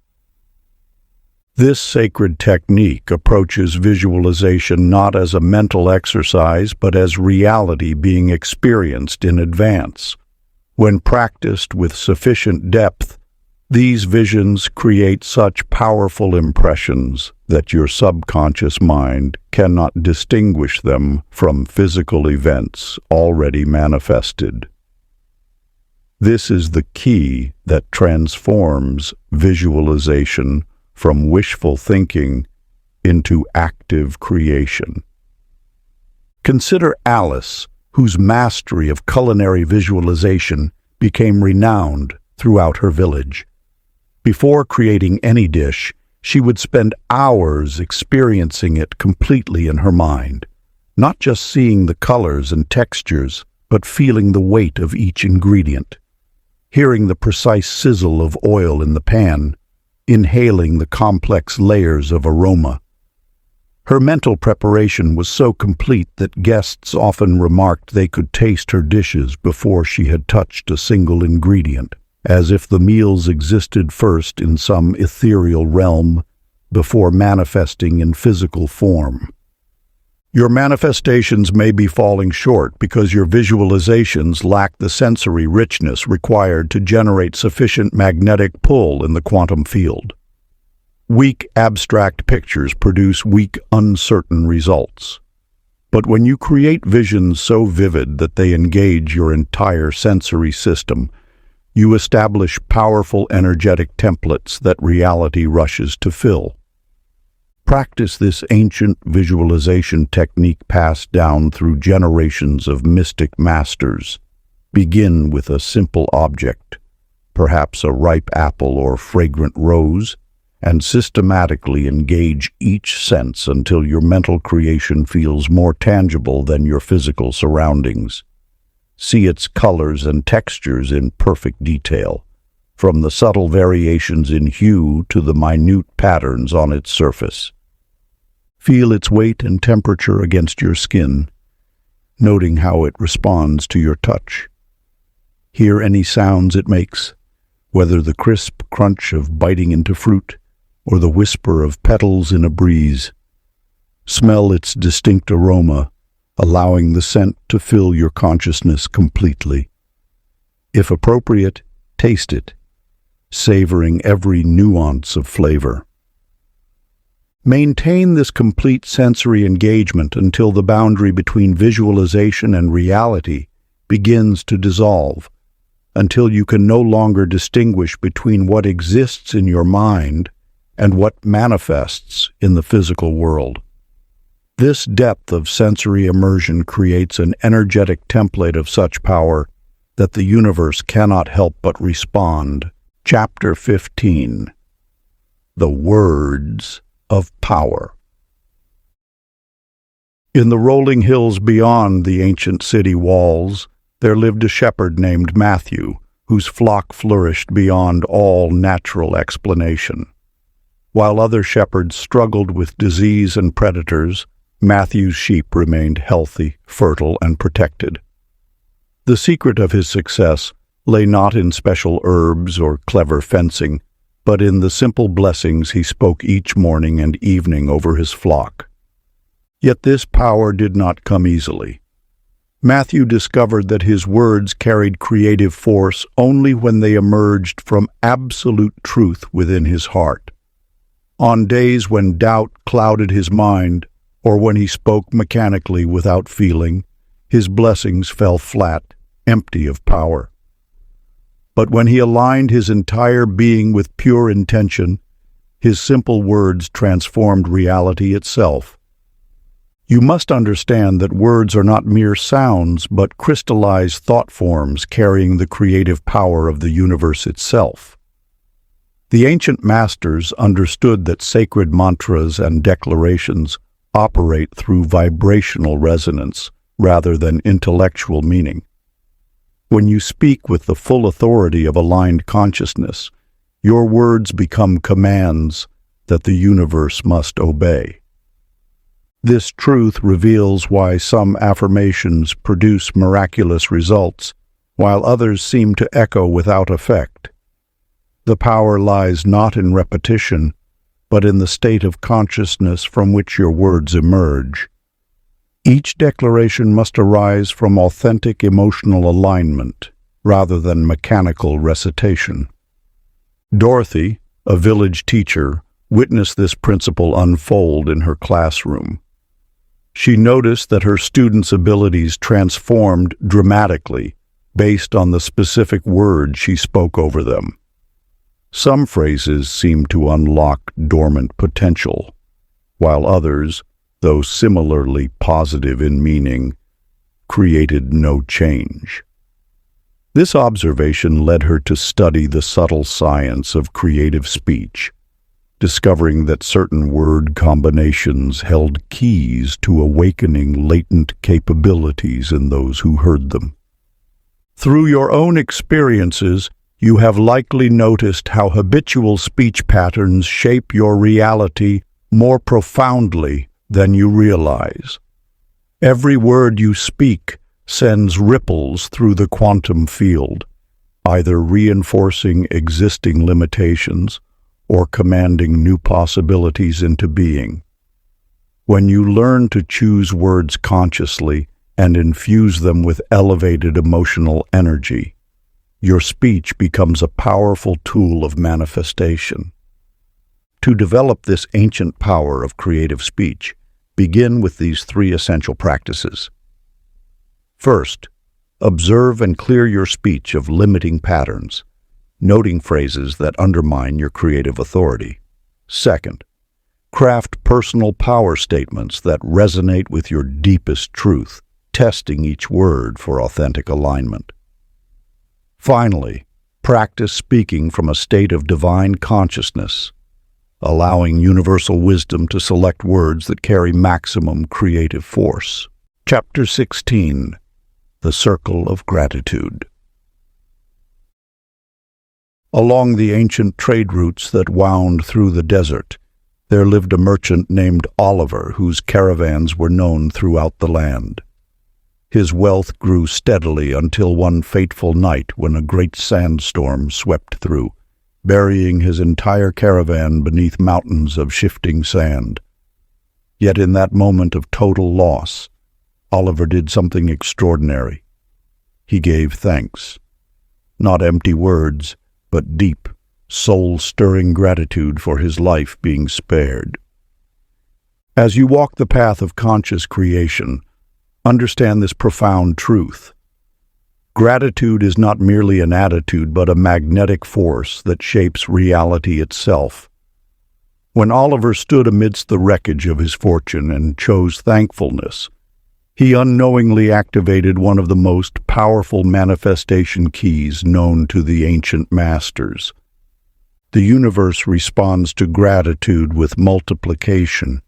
This sacred technique approaches visualization not as a mental exercise, but as reality being experienced in advance. When practiced with sufficient depth, these visions create such powerful impressions that your subconscious mind cannot distinguish them from physical events already manifested. This is the key that transforms visualization from wishful thinking into active creation. Consider Alice, whose mastery of culinary visualization became renowned throughout her village. Before creating any dish, she would spend hours experiencing it completely in her mind, not just seeing the colors and textures, but feeling the weight of each ingredient, hearing the precise sizzle of oil in the pan, inhaling the complex layers of aroma. Her mental preparation was so complete that guests often remarked they could taste her dishes before she had touched a single ingredient, as if the meals existed first in some ethereal realm before manifesting in physical form. Your manifestations may be falling short because your visualizations lack the sensory richness required to generate sufficient magnetic pull in the quantum field. Weak abstract pictures produce weak, uncertain results. But when you create visions so vivid that they engage your entire sensory system, you establish powerful energetic templates that reality rushes to fill. Practice this ancient visualization technique passed down through generations of mystic masters. Begin with a simple object, perhaps a ripe apple or fragrant rose, and systematically engage each sense until your mental creation feels more tangible than your physical surroundings. See its colors and textures in perfect detail, from the subtle variations in hue to the minute patterns on its surface. Feel its weight and temperature against your skin, noting how it responds to your touch. Hear any sounds it makes, whether the crisp crunch of biting into fruit or the whisper of petals in a breeze. Smell its distinct aroma, allowing the scent to fill your consciousness completely. If appropriate, taste it, savoring every nuance of flavor. Maintain this complete sensory engagement until the boundary between visualization and reality begins to dissolve, until you can no longer distinguish between what exists in your mind and what manifests in the physical world. This depth of sensory immersion creates an energetic template of such power that the universe cannot help but respond. Chapter 15. The Words of Power. In the rolling hills beyond the ancient city walls, there lived a shepherd named Matthew, whose flock flourished beyond all natural explanation. While other shepherds struggled with disease and predators, Matthew's sheep remained healthy, fertile, and protected. The secret of his success lay not in special herbs or clever fencing, but in the simple blessings he spoke each morning and evening over his flock. Yet this power did not come easily. Matthew discovered that his words carried creative force only when they emerged from absolute truth within his heart. On days when doubt clouded his mind, or when he spoke mechanically without feeling, his blessings fell flat, empty of power. But when he aligned his entire being with pure intention, his simple words transformed reality itself. You must understand that words are not mere sounds, but crystallized thought forms carrying the creative power of the universe itself. The ancient masters understood that sacred mantras and declarations operate through vibrational resonance rather than intellectual meaning. When you speak with the full authority of aligned consciousness, your words become commands that the universe must obey. This truth reveals why some affirmations produce miraculous results, while others seem to echo without effect. The power lies not in repetition, but in the state of consciousness from which your words emerge. Each declaration must arise from authentic emotional alignment, rather than mechanical recitation. Dorothy, a village teacher, witnessed this principle unfold in her classroom. She noticed that her students' abilities transformed dramatically based on the specific words she spoke over them. Some phrases seemed to unlock dormant potential, while others, though similarly positive in meaning, created no change. This observation led her to study the subtle science of creative speech, discovering that certain word combinations held keys to awakening latent capabilities in those who heard them. Through your own experiences, you have likely noticed how habitual speech patterns shape your reality more profoundly than you realize. Every word you speak sends ripples through the quantum field, either reinforcing existing limitations or commanding new possibilities into being. When you learn to choose words consciously and infuse them with elevated emotional energy, your speech becomes a powerful tool of manifestation. To develop this ancient power of creative speech, begin with these 3 essential practices. First, observe and clear your speech of limiting patterns, noting phrases that undermine your creative authority. Second, craft personal power statements that resonate with your deepest truth, testing each word for authentic alignment. Finally, practice speaking from a state of divine consciousness, allowing universal wisdom to select words that carry maximum creative force. Chapter 16. The Circle of Gratitude. Along the ancient trade routes that wound through the desert, there lived a merchant named Oliver whose caravans were known throughout the land. His wealth grew steadily until one fateful night when a great sandstorm swept through, burying his entire caravan beneath mountains of shifting sand. Yet in that moment of total loss, Oliver did something extraordinary. He gave thanks. Not empty words, but deep, soul-stirring gratitude for his life being spared. As you walk the path of conscious creation, understand this profound truth. Gratitude is not merely an attitude, but a magnetic force that shapes reality itself. When Oliver stood amidst the wreckage of his fortune and chose thankfulness, he unknowingly activated one of the most powerful manifestation keys known to the ancient masters. The universe responds to gratitude with multiplication.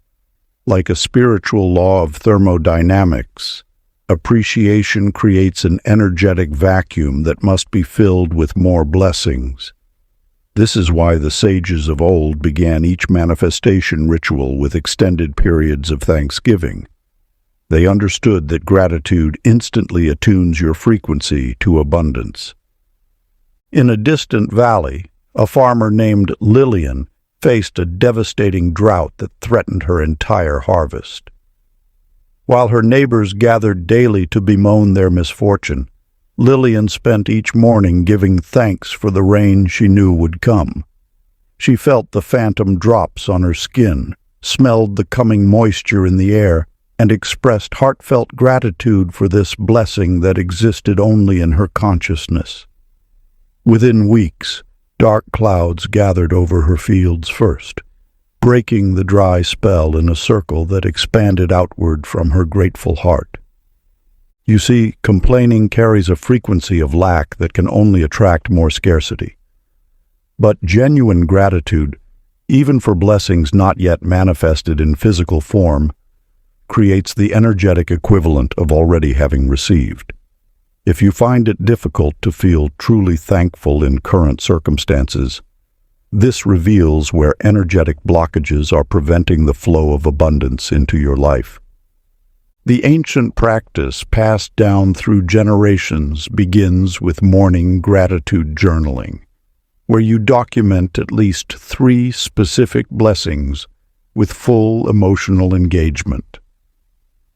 Like a spiritual law of thermodynamics, appreciation creates an energetic vacuum that must be filled with more blessings. This is why the sages of old began each manifestation ritual with extended periods of thanksgiving. They understood that gratitude instantly attunes your frequency to abundance. In a distant valley, a farmer named Lillian faced a devastating drought that threatened her entire harvest. While her neighbors gathered daily to bemoan their misfortune, Lillian spent each morning giving thanks for the rain she knew would come. She felt the phantom drops on her skin, smelled the coming moisture in the air, and expressed heartfelt gratitude for this blessing that existed only in her consciousness. Within weeks, dark clouds gathered over her fields first, breaking the dry spell in a circle that expanded outward from her grateful heart. You see, complaining carries a frequency of lack that can only attract more scarcity. But genuine gratitude, even for blessings not yet manifested in physical form, creates the energetic equivalent of already having received. If you find it difficult to feel truly thankful in current circumstances, this reveals where energetic blockages are preventing the flow of abundance into your life. The ancient practice passed down through generations begins with morning gratitude journaling, where you document at least 3 specific blessings with full emotional engagement.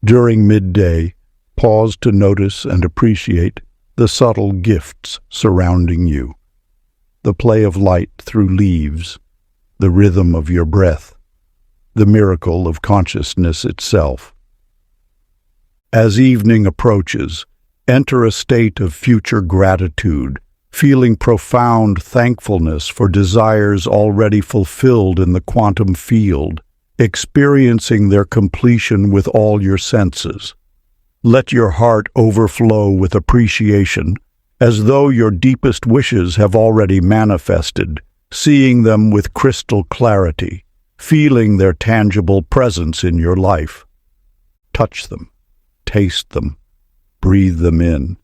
During midday, pause to notice and appreciate the subtle gifts surrounding you, the play of light through leaves, the rhythm of your breath, the miracle of consciousness itself. As evening approaches, enter a state of future gratitude, feeling profound thankfulness for desires already fulfilled in the quantum field, experiencing their completion with all your senses. Let your heart overflow with appreciation, as though your deepest wishes have already manifested, seeing them with crystal clarity, feeling their tangible presence in your life. Touch them, taste them, breathe them in.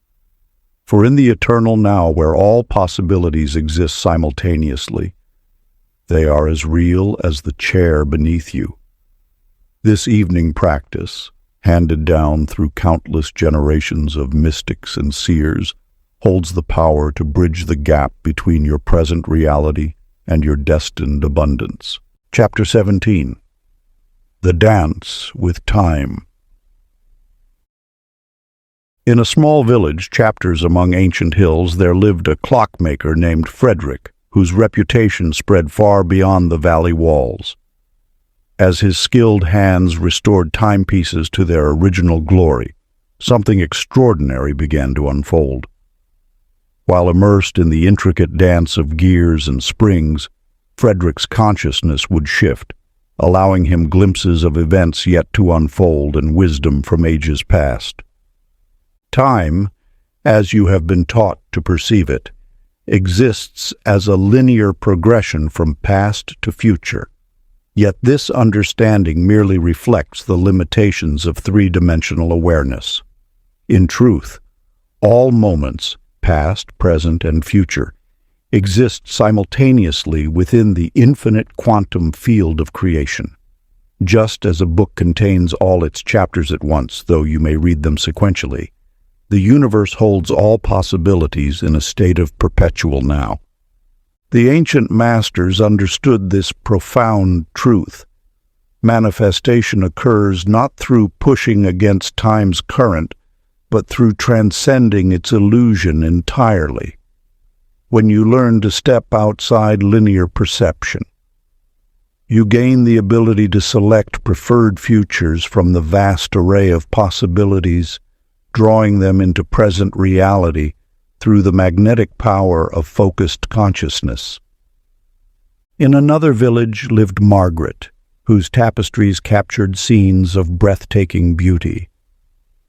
For in the eternal now, where all possibilities exist simultaneously, they are as real as the chair beneath you. This evening practice, handed down through countless generations of mystics and seers, holds the power to bridge the gap between your present reality and your destined abundance. Chapter 17. The Dance with Time. In a small village, chapters among ancient hills, there lived a clockmaker named Frederick, whose reputation spread far beyond the valley walls. As his skilled hands restored timepieces to their original glory, something extraordinary began to unfold. While immersed in the intricate dance of gears and springs, Frederick's consciousness would shift, allowing him glimpses of events yet to unfold and wisdom from ages past. Time, as you have been taught to perceive it, exists as a linear progression from past to future. Yet this understanding merely reflects the limitations of three-dimensional awareness. In truth, all moments, past, present, and future, exist simultaneously within the infinite quantum field of creation. Just as a book contains all its chapters at once, though you may read them sequentially, the universe holds all possibilities in a state of perpetual now. The ancient masters understood this profound truth. Manifestation occurs not through pushing against time's current, but through transcending its illusion entirely. When you learn to step outside linear perception, you gain the ability to select preferred futures from the vast array of possibilities, drawing them into present reality through the magnetic power of focused consciousness. In another village lived Margaret, whose tapestries captured scenes of breathtaking beauty.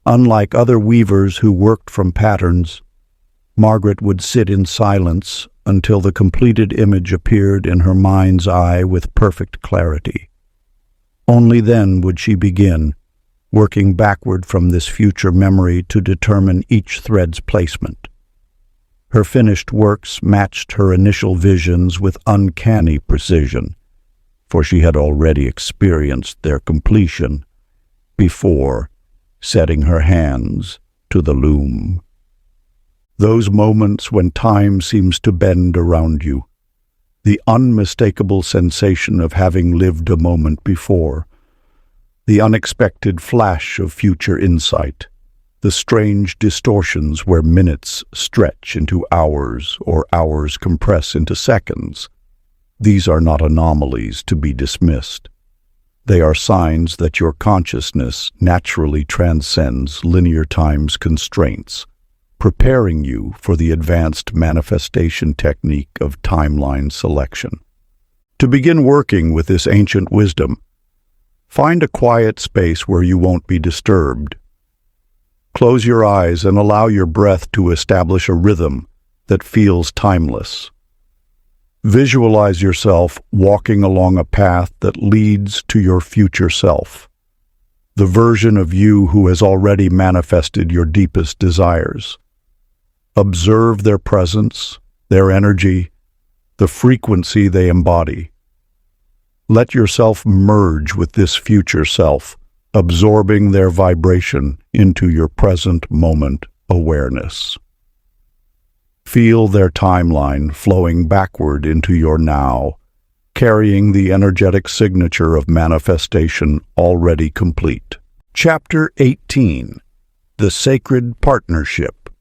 Unlike other weavers who worked from patterns, Margaret would sit in silence until the completed image appeared in her mind's eye with perfect clarity. Only then would she begin, working backward from this future memory to determine each thread's placement. Her finished works matched her initial visions with uncanny precision, for she had already experienced their completion before setting her hands to the loom. Those moments when time seems to bend around you, the unmistakable sensation of having lived a moment before, the unexpected flash of future insight, the strange distortions where minutes stretch into hours or hours compress into seconds. These are not anomalies to be dismissed. They are signs that your consciousness naturally transcends linear time's constraints, preparing you for the advanced manifestation technique of timeline selection. To begin working with this ancient wisdom, find a quiet space where you won't be disturbed. Close your eyes and allow your breath to establish a rhythm that feels timeless. Visualize yourself walking along a path that leads to your future self, the version of you who has already manifested your deepest desires. Observe their presence, their energy, the frequency they embody. Let yourself merge with this future self, absorbing their vibration into your present moment awareness. Feel their timeline flowing backward into your now, carrying the energetic signature of manifestation already complete. Chapter 18. The Sacred Partnership.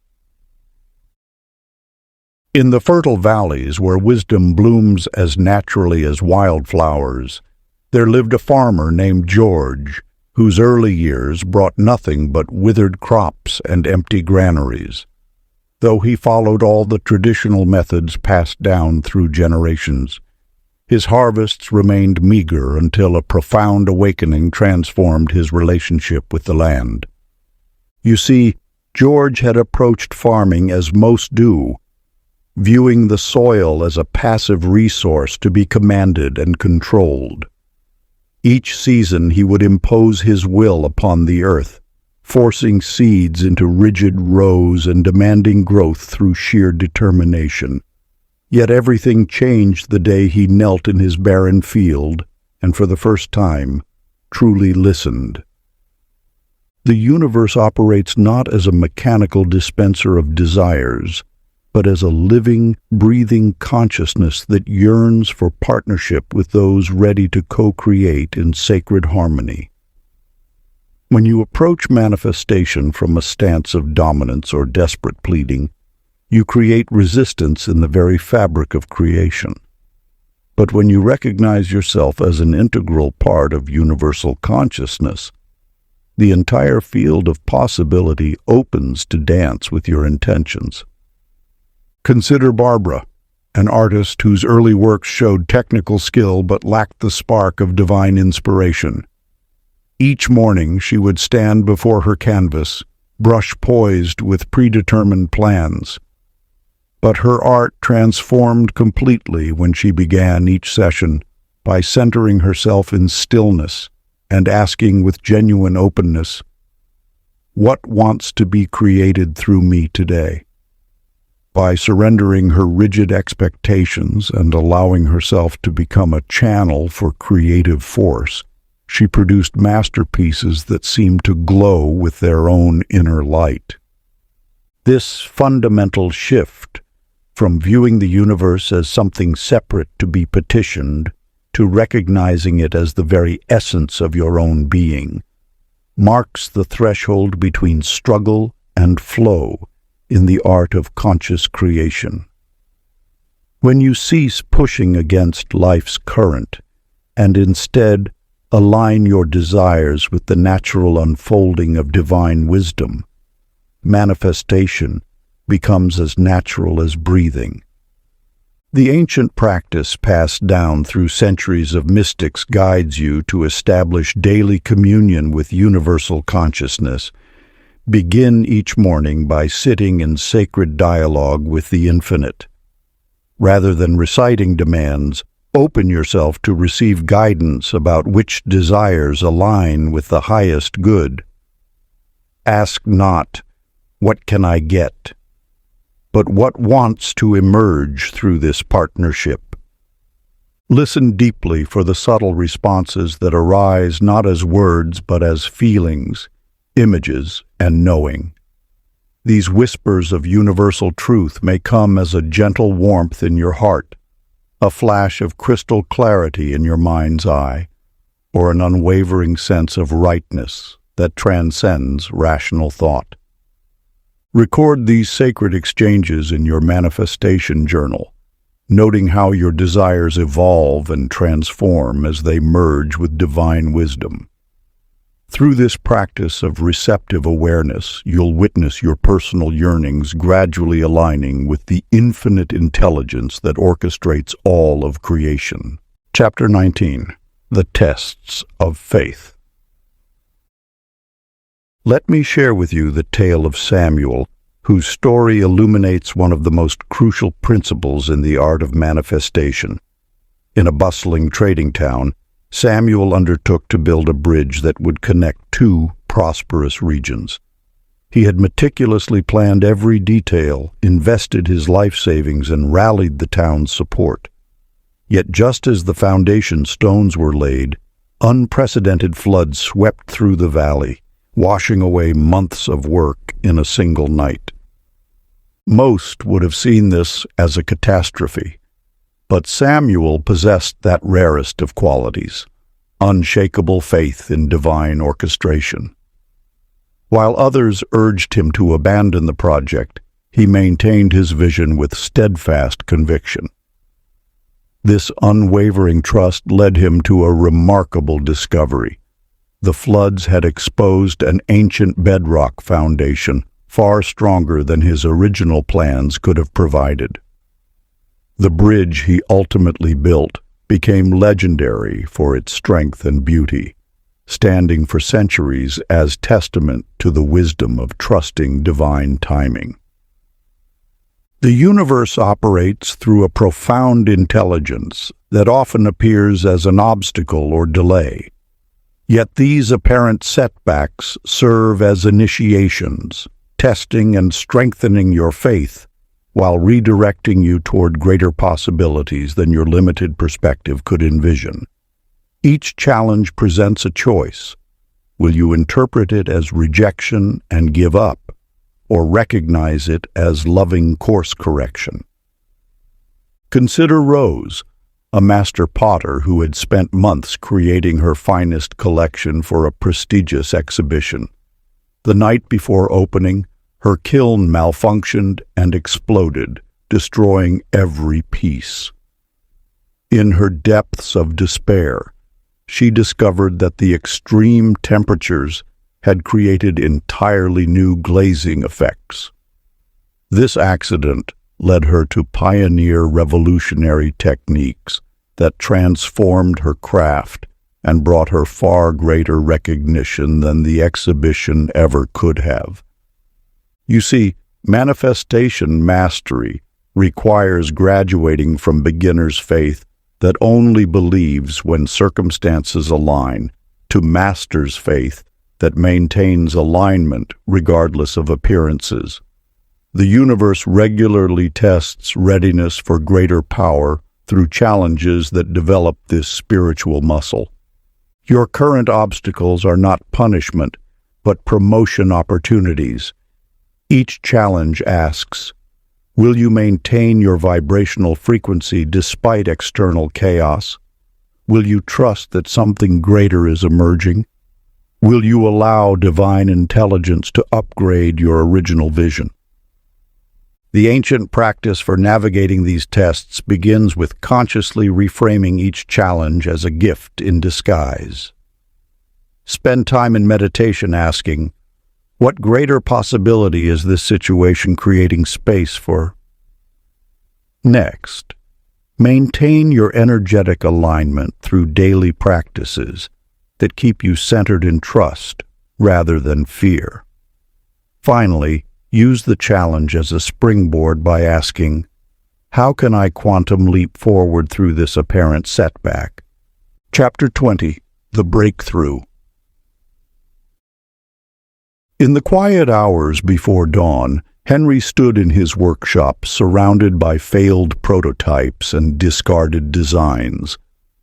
In the fertile valleys where wisdom blooms as naturally as wildflowers, there lived a farmer named George, whose early years brought nothing but withered crops and empty granaries. Though he followed all the traditional methods passed down through generations, his harvests remained meager until a profound awakening transformed his relationship with the land. You see, George had approached farming as most do, viewing the soil as a passive resource to be commanded and controlled. Each season he would impose his will upon the earth, forcing seeds into rigid rows and demanding growth through sheer determination. Yet everything changed the day he knelt in his barren field and for the first time truly listened. The universe operates not as a mechanical dispenser of desires, but as a living, breathing consciousness that yearns for partnership with those ready to co-create in sacred harmony. When you approach manifestation from a stance of dominance or desperate pleading, you create resistance in the very fabric of creation. But when you recognize yourself as an integral part of universal consciousness, the entire field of possibility opens to dance with your intentions. Consider Barbara, an artist whose early works showed technical skill but lacked the spark of divine inspiration. Each morning she would stand before her canvas, brush poised with predetermined plans. But her art transformed completely when she began each session by centering herself in stillness and asking with genuine openness, "What wants to be created through me today?" By surrendering her rigid expectations and allowing herself to become a channel for creative force, she produced masterpieces that seemed to glow with their own inner light. This fundamental shift, from viewing the universe as something separate to be petitioned, to recognizing it as the very essence of your own being, marks the threshold between struggle and flow in the art of conscious creation. When you cease pushing against life's current and instead align your desires with the natural unfolding of divine wisdom, manifestation becomes as natural as breathing. The ancient practice passed down through centuries of mystics guides you to establish daily communion with universal consciousness. Begin each morning by sitting in sacred dialogue with the infinite. Rather than reciting demands, open yourself to receive guidance about which desires align with the highest good. Ask not, "What can I get?" but what wants to emerge through this partnership. Listen deeply for the subtle responses that arise not as words but as feelings, images, and knowing. These whispers of universal truth may come as a gentle warmth in your heart, a flash of crystal clarity in your mind's eye, or an unwavering sense of rightness that transcends rational thought. Record these sacred exchanges in your manifestation journal, noting how your desires evolve and transform as they merge with divine wisdom. Through this practice of receptive awareness, you'll witness your personal yearnings gradually aligning with the infinite intelligence that orchestrates all of creation. Chapter 19. The Tests of Faith. Let me share with you the tale of Samuel, whose story illuminates one of the most crucial principles in the art of manifestation. In a bustling trading town, Samuel undertook to build a bridge that would connect two prosperous regions. He had meticulously planned every detail, invested his life savings, and rallied the town's support. Yet just as the foundation stones were laid, unprecedented floods swept through the valley, washing away months of work in a single night. Most would have seen this as a catastrophe, but Samuel possessed that rarest of qualities, unshakable faith in divine orchestration. While others urged him to abandon the project, he maintained his vision with steadfast conviction. This unwavering trust led him to a remarkable discovery. The floods had exposed an ancient bedrock foundation far stronger than his original plans could have provided. The bridge he ultimately built became legendary for its strength and beauty, standing for centuries as testament to the wisdom of trusting divine timing. The universe operates through a profound intelligence that often appears as an obstacle or delay. Yet these apparent setbacks serve as initiations, testing and strengthening your faith while redirecting you toward greater possibilities than your limited perspective could envision. Each challenge presents a choice. Will you interpret it as rejection and give up, or recognize it as loving course correction? Consider Rose, a master potter who had spent months creating her finest collection for a prestigious exhibition. The night before opening, her kiln malfunctioned and exploded, destroying every piece. In her depths of despair, she discovered that the extreme temperatures had created entirely new glazing effects. This accident led her to pioneer revolutionary techniques that transformed her craft and brought her far greater recognition than the exhibition ever could have. You see, manifestation mastery requires graduating from beginner's faith that only believes when circumstances align to master's faith that maintains alignment regardless of appearances. The universe regularly tests readiness for greater power through challenges that develop this spiritual muscle. Your current obstacles are not punishment, but promotion opportunities. Each challenge asks, will you maintain your vibrational frequency despite external chaos? Will you trust that something greater is emerging? Will you allow divine intelligence to upgrade your original vision? The ancient practice for navigating these tests begins with consciously reframing each challenge as a gift in disguise. Spend time in meditation asking, what greater possibility is this situation creating space for? Next, maintain your energetic alignment through daily practices that keep you centered in trust rather than fear. Finally, use the challenge as a springboard by asking, how can I quantum leap forward through this apparent setback? Chapter 20, The Breakthrough. In the quiet hours before dawn, Henry stood in his workshop surrounded by failed prototypes and discarded designs.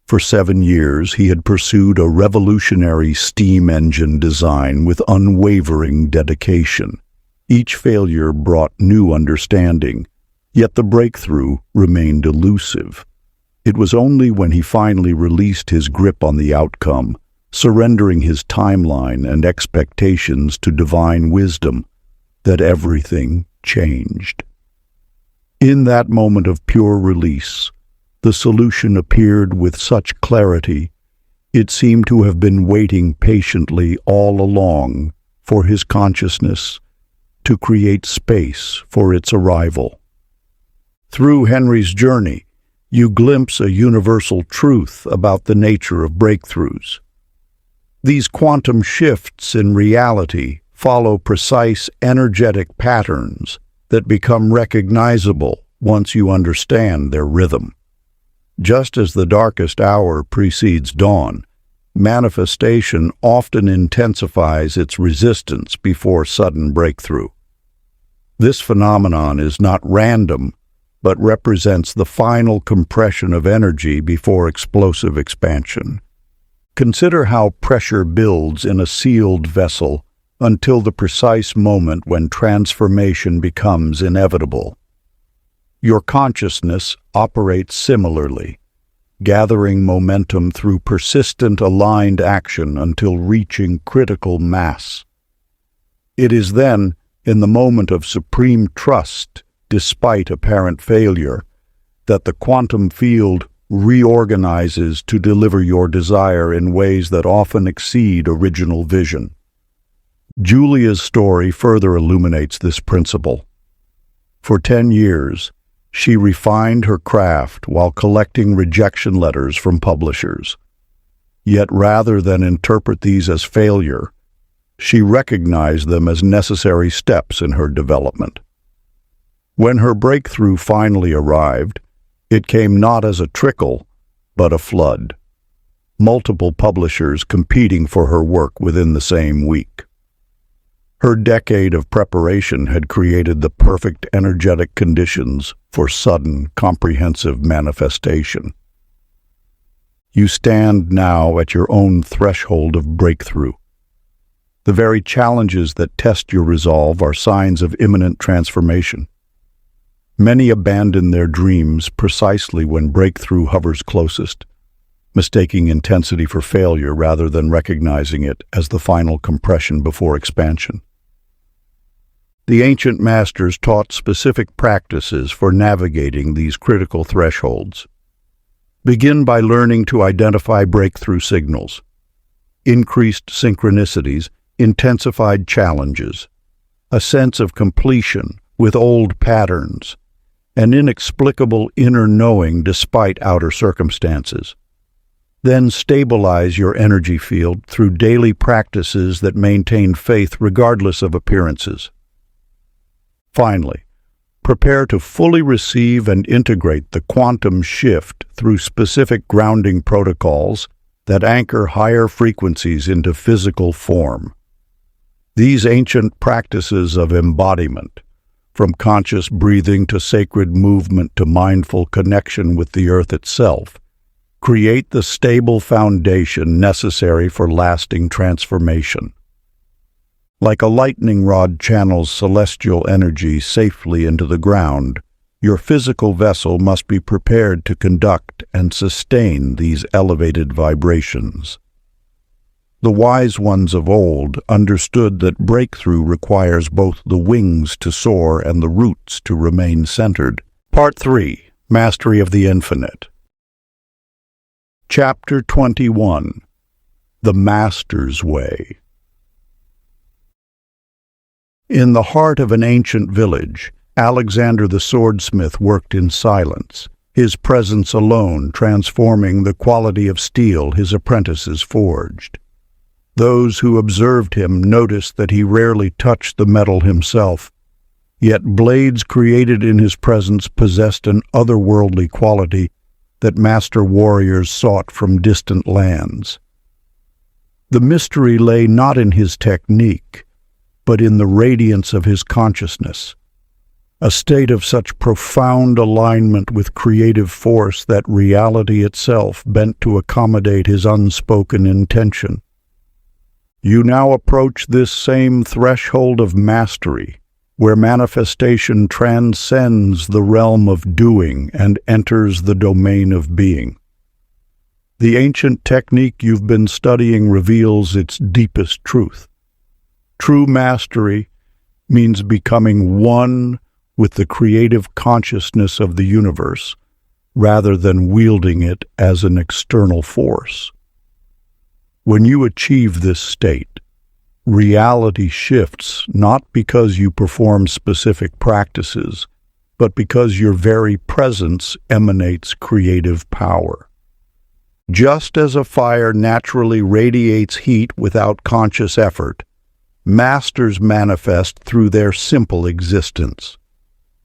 For 7 years, he had pursued a revolutionary steam engine design with unwavering dedication. Each failure brought new understanding, yet the breakthrough remained elusive. It was only when he finally released his grip on the outcome, surrendering his timeline and expectations to divine wisdom, that everything changed. In that moment of pure release, the solution appeared with such clarity, it seemed to have been waiting patiently all along for his consciousness to create space for its arrival. Through Henry's journey, you glimpse a universal truth about the nature of breakthroughs. These quantum shifts in reality follow precise energetic patterns that become recognizable once you understand their rhythm. Just as the darkest hour precedes dawn, manifestation often intensifies its resistance before sudden breakthrough. This phenomenon is not random, but represents the final compression of energy before explosive expansion. Consider how pressure builds in a sealed vessel until the precise moment when transformation becomes inevitable. Your consciousness operates similarly, gathering momentum through persistent aligned action until reaching critical mass. It is then in the moment of supreme trust, despite apparent failure, that the quantum field reorganizes to deliver your desire in ways that often exceed original vision. Julia's story further illuminates this principle. For 10 years, she refined her craft while collecting rejection letters from publishers. Yet rather than interpret these as failure, she recognized them as necessary steps in her development. When her breakthrough finally arrived, it came not as a trickle, but a flood. Multiple publishers competing for her work within the same week. Her decade of preparation had created the perfect energetic conditions for sudden, comprehensive manifestation. You stand now at your own threshold of breakthrough. The very challenges that test your resolve are signs of imminent transformation. Many abandon their dreams precisely when breakthrough hovers closest, mistaking intensity for failure rather than recognizing it as the final compression before expansion. The ancient masters taught specific practices for navigating these critical thresholds. Begin by learning to identify breakthrough signals, increased synchronicities, intensified challenges, a sense of completion with old patterns, an inexplicable inner knowing despite outer circumstances. Then stabilize your energy field through daily practices that maintain faith regardless of appearances. Finally, prepare to fully receive and integrate the quantum shift through specific grounding protocols that anchor higher frequencies into physical form. These ancient practices of embodiment, from conscious breathing to sacred movement to mindful connection with the earth itself, create the stable foundation necessary for lasting transformation. Like a lightning rod channels celestial energy safely into the ground, your physical vessel must be prepared to conduct and sustain these elevated vibrations. The wise ones of old understood that breakthrough requires both the wings to soar and the roots to remain centered. Part 3. Mastery of the Infinite. Chapter 21. The Master's Way. In the heart of an ancient village, Alexander the swordsmith worked in silence, his presence alone transforming the quality of steel his apprentices forged. Those who observed him noticed that he rarely touched the metal himself, yet blades created in his presence possessed an otherworldly quality that master warriors sought from distant lands. The mystery lay not in his technique, but in the radiance of his consciousness, a state of such profound alignment with creative force that reality itself bent to accommodate his unspoken intention. You now approach this same threshold of mastery, where manifestation transcends the realm of doing and enters the domain of being. The ancient technique you've been studying reveals its deepest truth. True mastery means becoming one with the creative consciousness of the universe, rather than wielding it as an external force. When you achieve this state, reality shifts not because you perform specific practices, but because your very presence emanates creative power. Just as a fire naturally radiates heat without conscious effort, masters manifest through their simple existence.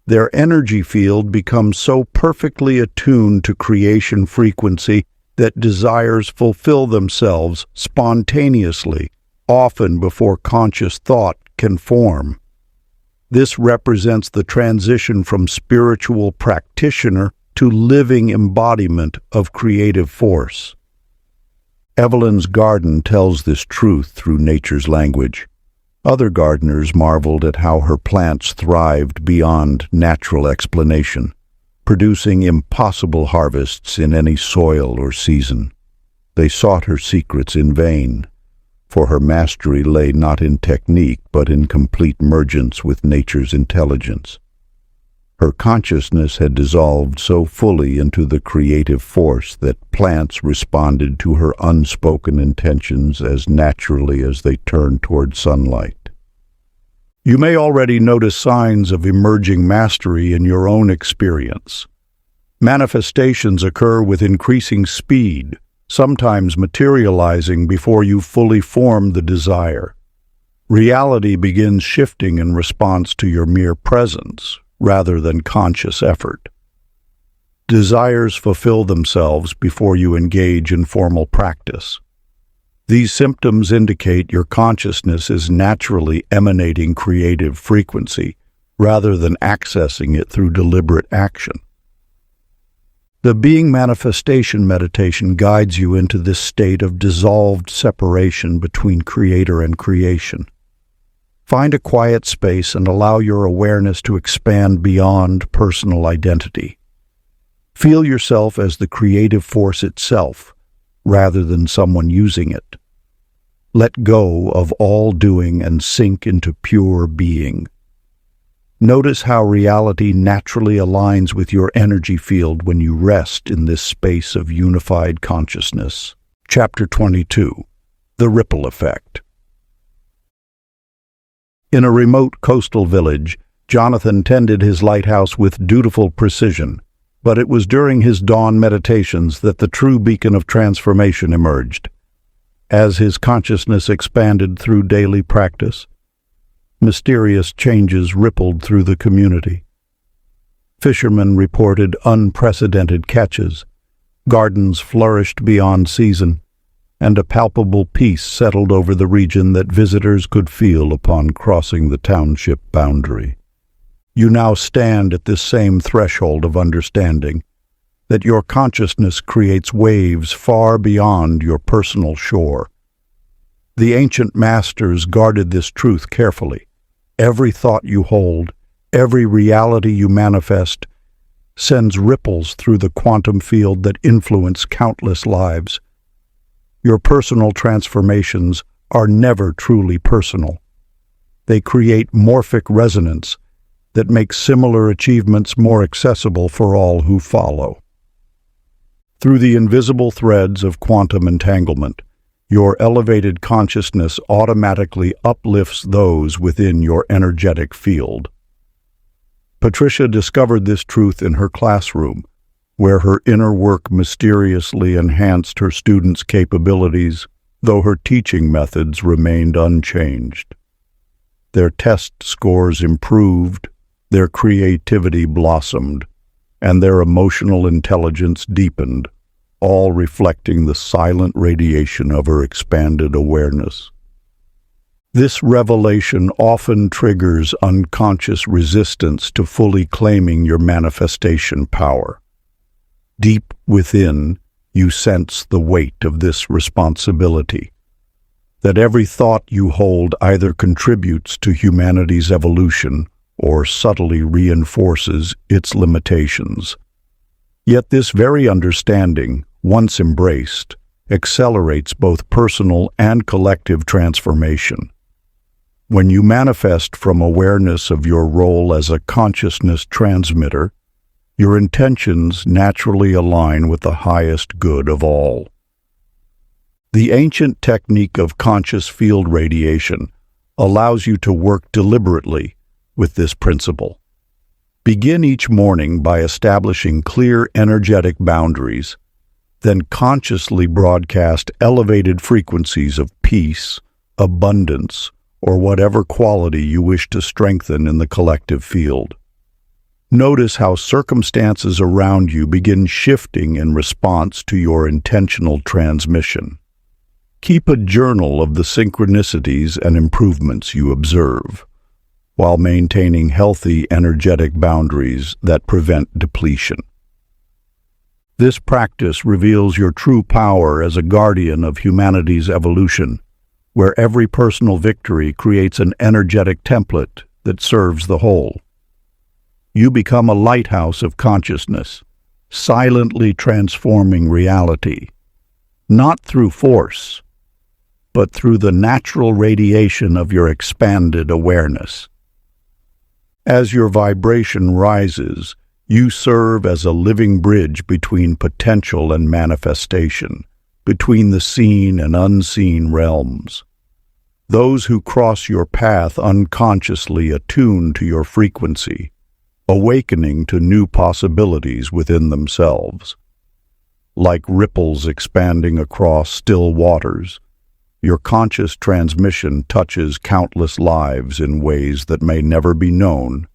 Their energy field becomes so perfectly attuned to creation frequency that desires fulfill themselves spontaneously, often before conscious thought can form. This represents the transition from spiritual practitioner to living embodiment of creative force. Evelyn's garden tells this truth through nature's language. Other gardeners marveled at how her plants thrived beyond natural explanation, producing impossible harvests in any soil or season. They sought her secrets in vain, for her mastery lay not in technique but in complete mergence with nature's intelligence. Her consciousness had dissolved so fully into the creative force that plants responded to her unspoken intentions as naturally as they turned toward sunlight. You may already notice signs of emerging mastery in your own experience. Manifestations occur with increasing speed, sometimes materializing before you fully form the desire. Reality begins shifting in response to your mere presence, rather than conscious effort. Desires fulfill themselves before you engage in formal practice. These symptoms indicate your consciousness is naturally emanating creative frequency, rather than accessing it through deliberate action. The being manifestation meditation guides you into this state of dissolved separation between creator and creation. Find a quiet space and allow your awareness to expand beyond personal identity. Feel yourself as the creative force itself, rather than someone using it. Let go of all doing and sink into pure being. Notice how reality naturally aligns with your energy field when you rest in this space of unified consciousness. Chapter 22. The Ripple Effect. In a remote coastal village, Jonathan tended his lighthouse with dutiful precision, but it was during his dawn meditations that the true beacon of transformation emerged. As his consciousness expanded through daily practice, mysterious changes rippled through the community. Fishermen reported unprecedented catches, gardens flourished beyond season, and a palpable peace settled over the region that visitors could feel upon crossing the township boundary. You now stand at this same threshold of understanding, that your consciousness creates waves far beyond your personal shore. The ancient masters guarded this truth carefully. Every thought you hold, every reality you manifest, sends ripples through the quantum field that influence countless lives. Your personal transformations are never truly personal. They create morphic resonance that makes similar achievements more accessible for all who follow. Through the invisible threads of quantum entanglement, your elevated consciousness automatically uplifts those within your energetic field. Patricia discovered this truth in her classroom, where her inner work mysteriously enhanced her students' capabilities, though her teaching methods remained unchanged. Their test scores improved, their creativity blossomed, and their emotional intelligence deepened, all reflecting the silent radiation of her expanded awareness. This revelation often triggers unconscious resistance to fully claiming your manifestation power. Deep within, you sense the weight of this responsibility, that every thought you hold either contributes to humanity's evolution or subtly reinforces its limitations. Yet this very understanding, once embraced, accelerates both personal and collective transformation. When you manifest from awareness of your role as a consciousness transmitter, your intentions naturally align with the highest good of all. The ancient technique of conscious field radiation allows you to work deliberately with this principle. Begin each morning by establishing clear energetic boundaries, then consciously broadcast elevated frequencies of peace, abundance, or whatever quality you wish to strengthen in the collective field. Notice how circumstances around you begin shifting in response to your intentional transmission. Keep a journal of the synchronicities and improvements you observe, while maintaining healthy energetic boundaries that prevent depletion. This practice reveals your true power as a guardian of humanity's evolution, where every personal victory creates an energetic template that serves the whole. You become a lighthouse of consciousness, silently transforming reality, not through force, but through the natural radiation of your expanded awareness. As your vibration rises, you serve as a living bridge between potential and manifestation, between the seen and unseen realms. Those who cross your path unconsciously attune to your frequency, awakening to new possibilities within themselves. Like ripples expanding across still waters, your conscious transmission touches countless lives in ways that may never be known,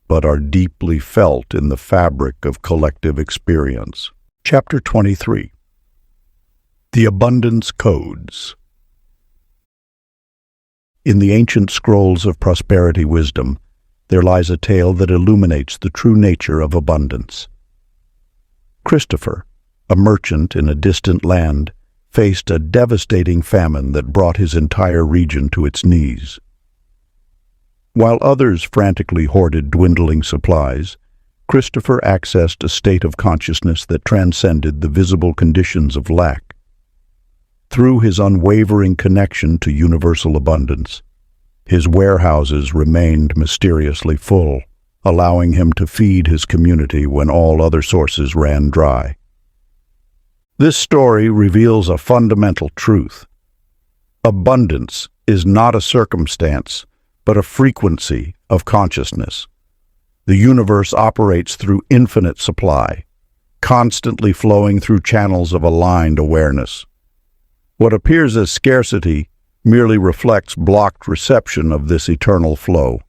but are deeply felt in the fabric of collective experience. Chapter 23. The Abundance Codes. In the ancient scrolls of prosperity wisdom, there lies a tale that illuminates the true nature of abundance. Christopher, a merchant in a distant land, faced a devastating famine that brought his entire region to its knees. While others frantically hoarded dwindling supplies, Christopher accessed a state of consciousness that transcended the visible conditions of lack. Through his unwavering connection to universal abundance, his warehouses remained mysteriously full, allowing him to feed his community when all other sources ran dry. This story reveals a fundamental truth. Abundance is not a circumstance, but a frequency of consciousness. The universe operates through infinite supply, constantly flowing through channels of aligned awareness. What appears as scarcity merely reflects blocked reception of this eternal flow.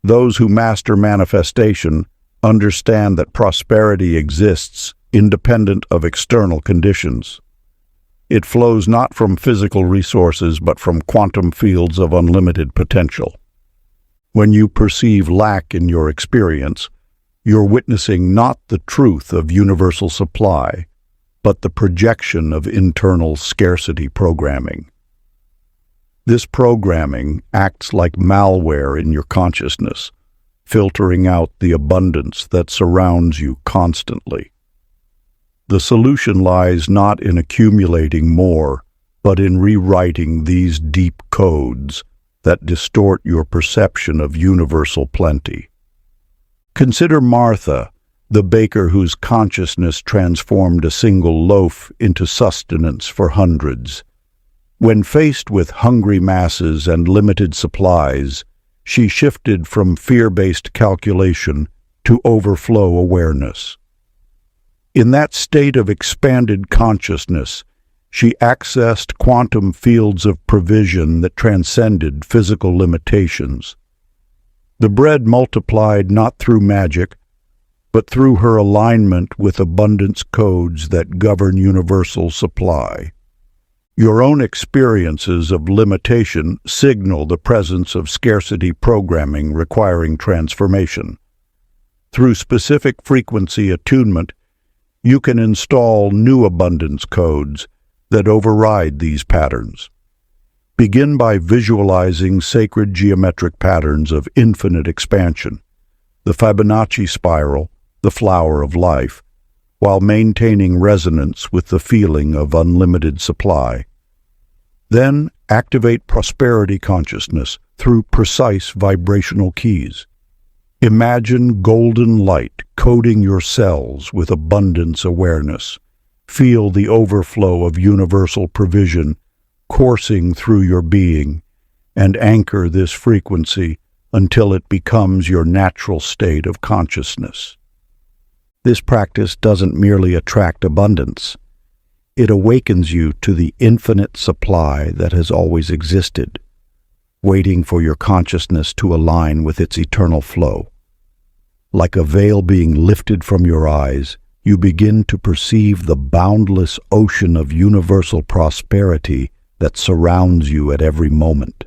Those who master manifestation understand that prosperity exists independent of external conditions. It flows not from physical resources but from quantum fields of unlimited potential. When you perceive lack in your experience, you're witnessing not the truth of universal supply, but the projection of internal scarcity programming. This programming acts like malware in your consciousness, filtering out the abundance that surrounds you constantly. The solution lies not in accumulating more, but in rewriting these deep codes that distort your perception of universal plenty. Consider Martha, the baker whose consciousness transformed a single loaf into sustenance for hundreds. When faced with hungry masses and limited supplies, she shifted from fear-based calculation to overflow awareness. In that state of expanded consciousness, she accessed quantum fields of provision that transcended physical limitations. The bread multiplied not through magic, but through her alignment with abundance codes that govern universal supply. Your own experiences of limitation signal the presence of scarcity programming requiring transformation. Through specific frequency attunement, you can install new abundance codes that override these patterns. Begin by visualizing sacred geometric patterns of infinite expansion, the Fibonacci spiral, the flower of life, while maintaining resonance with the feeling of unlimited supply. Then activate prosperity consciousness through precise vibrational keys. Imagine golden light coating your cells with abundance awareness. Feel the overflow of universal provision coursing through your being, and anchor this frequency until it becomes your natural state of consciousness. This practice doesn't merely attract abundance. It awakens you to the infinite supply that has always existed, waiting for your consciousness to align with its eternal flow. Like a veil being lifted from your eyes, you begin to perceive the boundless ocean of universal prosperity that surrounds you at every moment.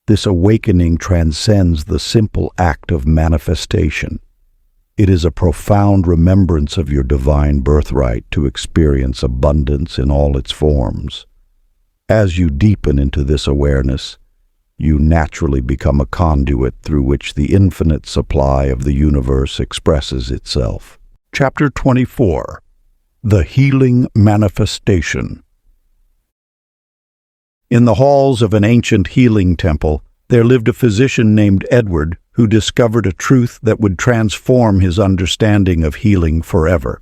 This awakening transcends the simple act of manifestation. It is a profound remembrance of your divine birthright to experience abundance in all its forms. As you deepen into this awareness, you naturally become a conduit through which the infinite supply of the universe expresses itself. Chapter 24. The Healing Manifestation. In the halls of an ancient healing temple, there lived a physician named Edward who discovered a truth that would transform his understanding of healing forever.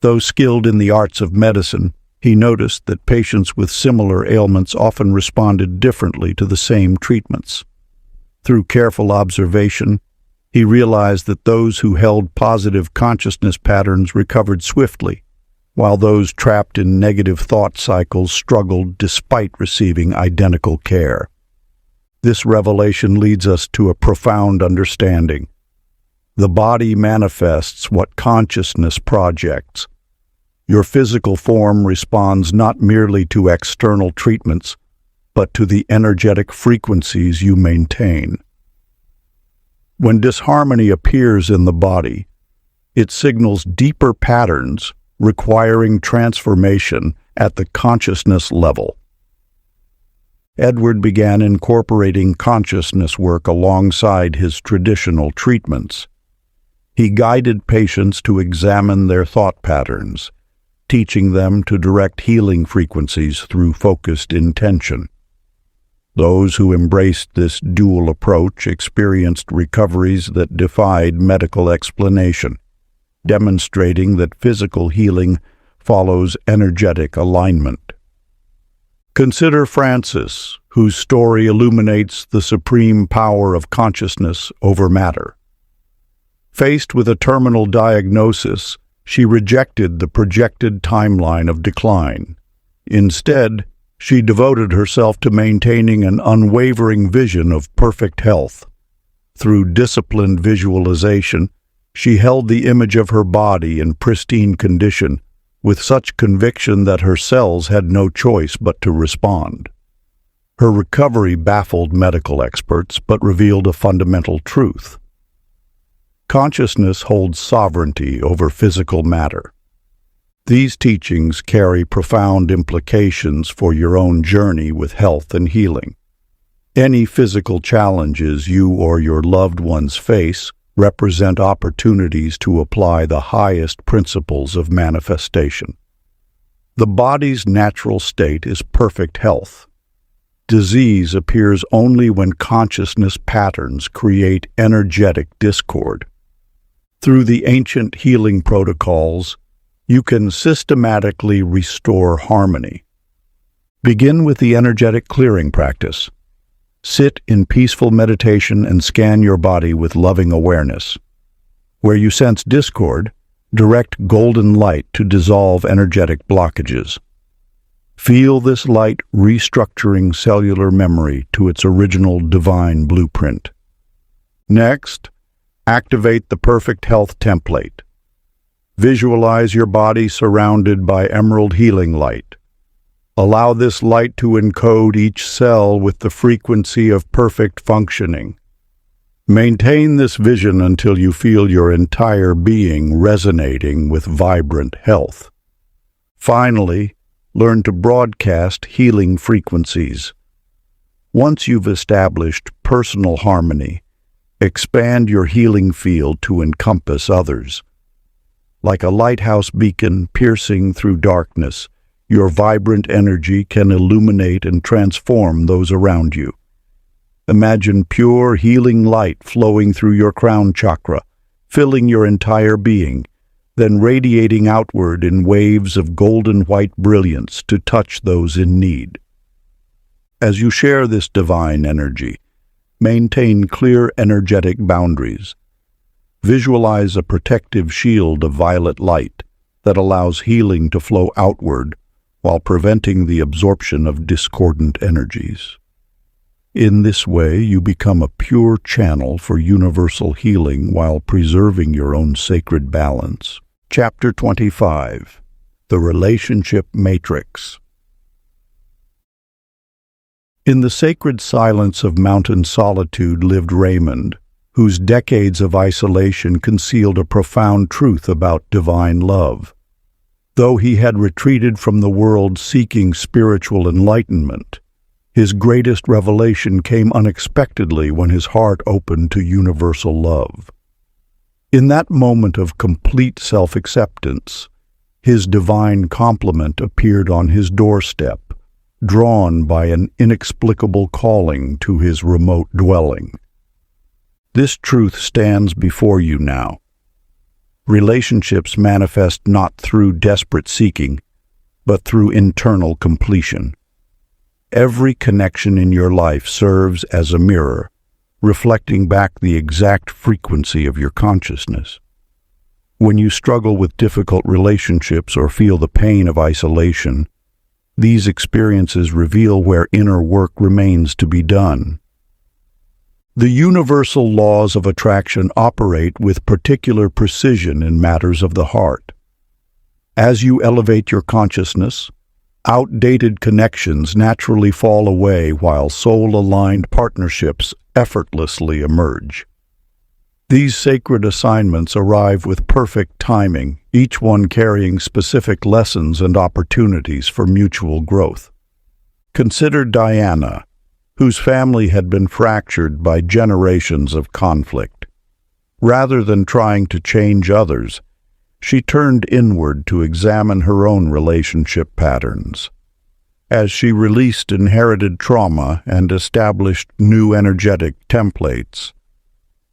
Though skilled in the arts of medicine, he noticed that patients with similar ailments often responded differently to the same treatments. Through careful observation, he realized that those who held positive consciousness patterns recovered swiftly, while those trapped in negative thought cycles struggled despite receiving identical care. This revelation leads us to a profound understanding. The body manifests what consciousness projects. Your physical form responds not merely to external treatments, but to the energetic frequencies you maintain. When disharmony appears in the body, it signals deeper patterns requiring transformation at the consciousness level. Edward began incorporating consciousness work alongside his traditional treatments. He guided patients to examine their thought patterns, teaching them to direct healing frequencies through focused intention. Those who embraced this dual approach experienced recoveries that defied medical explanation, demonstrating that physical healing follows energetic alignment. Consider Frances, whose story illuminates the supreme power of consciousness over matter. Faced with a terminal diagnosis, she rejected the projected timeline of decline. Instead, she devoted herself to maintaining an unwavering vision of perfect health. Through disciplined visualization, she held the image of her body in pristine condition, with such conviction that her cells had no choice but to respond. Her recovery baffled medical experts, but revealed a fundamental truth. Consciousness holds sovereignty over physical matter. These teachings carry profound implications for your own journey with health and healing. Any physical challenges you or your loved ones face represent opportunities to apply the highest principles of manifestation. The body's natural state is perfect health. Disease appears only when consciousness patterns create energetic discord. Through the ancient healing protocols, you can systematically restore harmony. Begin with the energetic clearing practice. Sit in peaceful meditation and scan your body with loving awareness. Where you sense discord, direct golden light to dissolve energetic blockages. Feel this light restructuring cellular memory to its original divine blueprint. Next, activate the perfect health template. Visualize your body surrounded by emerald healing light. Allow this light to encode each cell with the frequency of perfect functioning. Maintain this vision until you feel your entire being resonating with vibrant health. Finally, learn to broadcast healing frequencies. Once you've established personal harmony, expand your healing field to encompass others. Like a lighthouse beacon piercing through darkness, your vibrant energy can illuminate and transform those around you. Imagine pure healing light flowing through your crown chakra, filling your entire being, then radiating outward in waves of golden white brilliance to touch those in need. As you share this divine energy, maintain clear energetic boundaries. Visualize a protective shield of violet light that allows healing to flow outward while preventing the absorption of discordant energies. In this way, you become a pure channel for universal healing while preserving your own sacred balance. Chapter 25. The Relationship Matrix. In the sacred silence of mountain solitude lived Raymond, whose decades of isolation concealed a profound truth about divine love. Though he had retreated from the world seeking spiritual enlightenment, his greatest revelation came unexpectedly when his heart opened to universal love. In that moment of complete self-acceptance, his divine complement appeared on his doorstep, drawn by an inexplicable calling to his remote dwelling. This truth stands before you now. Relationships manifest not through desperate seeking, but through internal completion. Every connection in your life serves as a mirror, reflecting back the exact frequency of your consciousness. When you struggle with difficult relationships or feel the pain of isolation, these experiences reveal where inner work remains to be done. The universal laws of attraction operate with particular precision in matters of the heart. As you elevate your consciousness, outdated connections naturally fall away while soul-aligned partnerships effortlessly emerge. These sacred assignments arrive with perfect timing, each one carrying specific lessons and opportunities for mutual growth. Consider Diana, whose family had been fractured by generations of conflict. Rather than trying to change others, she turned inward to examine her own relationship patterns. As she released inherited trauma and established new energetic templates,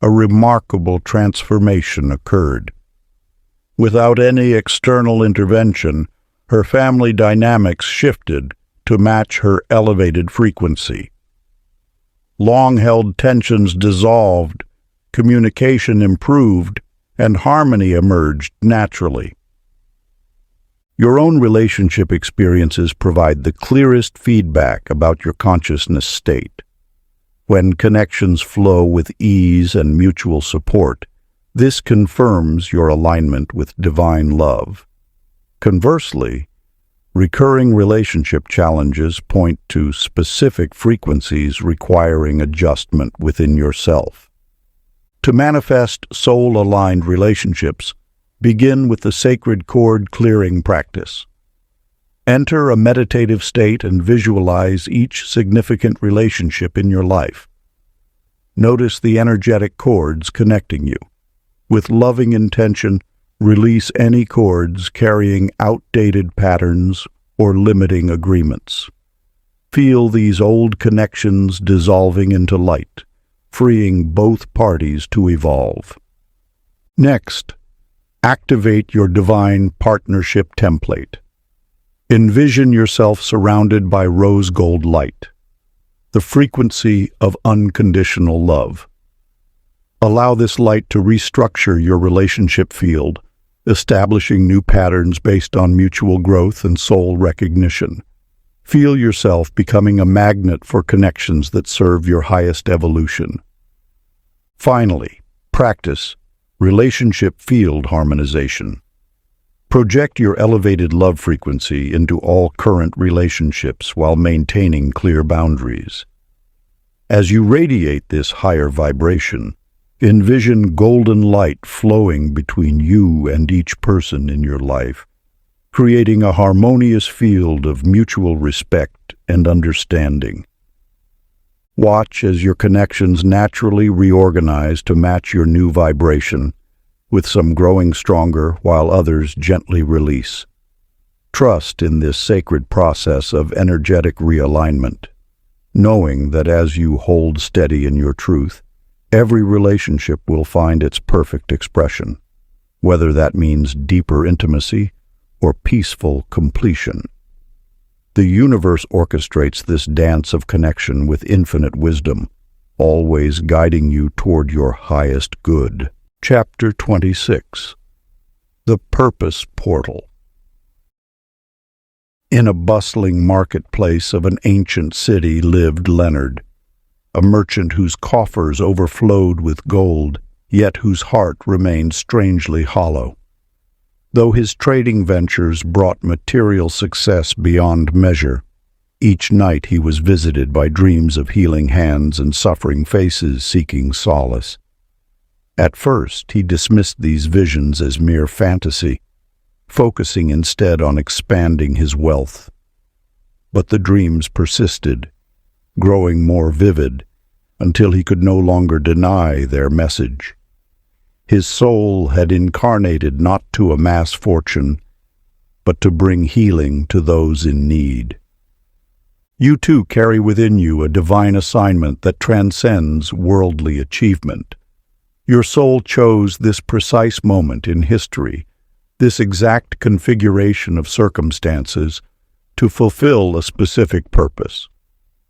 a remarkable transformation occurred. Without any external intervention, her family dynamics shifted to match her elevated frequency. Long-held tensions dissolved, communication improved, and harmony emerged naturally. Your own relationship experiences provide the clearest feedback about your consciousness state. When connections flow with ease and mutual support, this confirms your alignment with divine love. Conversely, recurring relationship challenges point to specific frequencies requiring adjustment within yourself. To manifest soul-aligned relationships, begin with the sacred chord clearing practice. Enter a meditative state and visualize each significant relationship in your life. Notice the energetic chords connecting you. With loving intention, release any cords carrying outdated patterns or limiting agreements. Feel these old connections dissolving into light, freeing both parties to evolve. Next, activate your divine partnership template. Envision yourself surrounded by rose gold light, the frequency of unconditional love. Allow this light to restructure your relationship field, establishing new patterns based on mutual growth and soul recognition. Feel yourself becoming a magnet for connections that serve your highest evolution. Finally, practice relationship field harmonization. Project your elevated love frequency into all current relationships while maintaining clear boundaries. As you radiate this higher vibration, envision golden light flowing between you and each person in your life, creating a harmonious field of mutual respect and understanding. Watch as your connections naturally reorganize to match your new vibration, with some growing stronger while others gently release. Trust in this sacred process of energetic realignment, knowing that as you hold steady in your truth, every relationship will find its perfect expression, whether that means deeper intimacy or peaceful completion. The universe orchestrates this dance of connection with infinite wisdom, always guiding you toward your highest good. Chapter 26. The Purpose Portal. In a bustling marketplace of an ancient city lived Leonard, a merchant whose coffers overflowed with gold, yet whose heart remained strangely hollow. Though his trading ventures brought material success beyond measure, each night he was visited by dreams of healing hands and suffering faces seeking solace. At first, he dismissed these visions as mere fantasy, focusing instead on expanding his wealth. But the dreams persisted, growing more vivid, until he could no longer deny their message. His soul had incarnated not to amass fortune, but to bring healing to those in need. You too carry within you a divine assignment that transcends worldly achievement. Your soul chose this precise moment in history, this exact configuration of circumstances, to fulfill a specific purpose.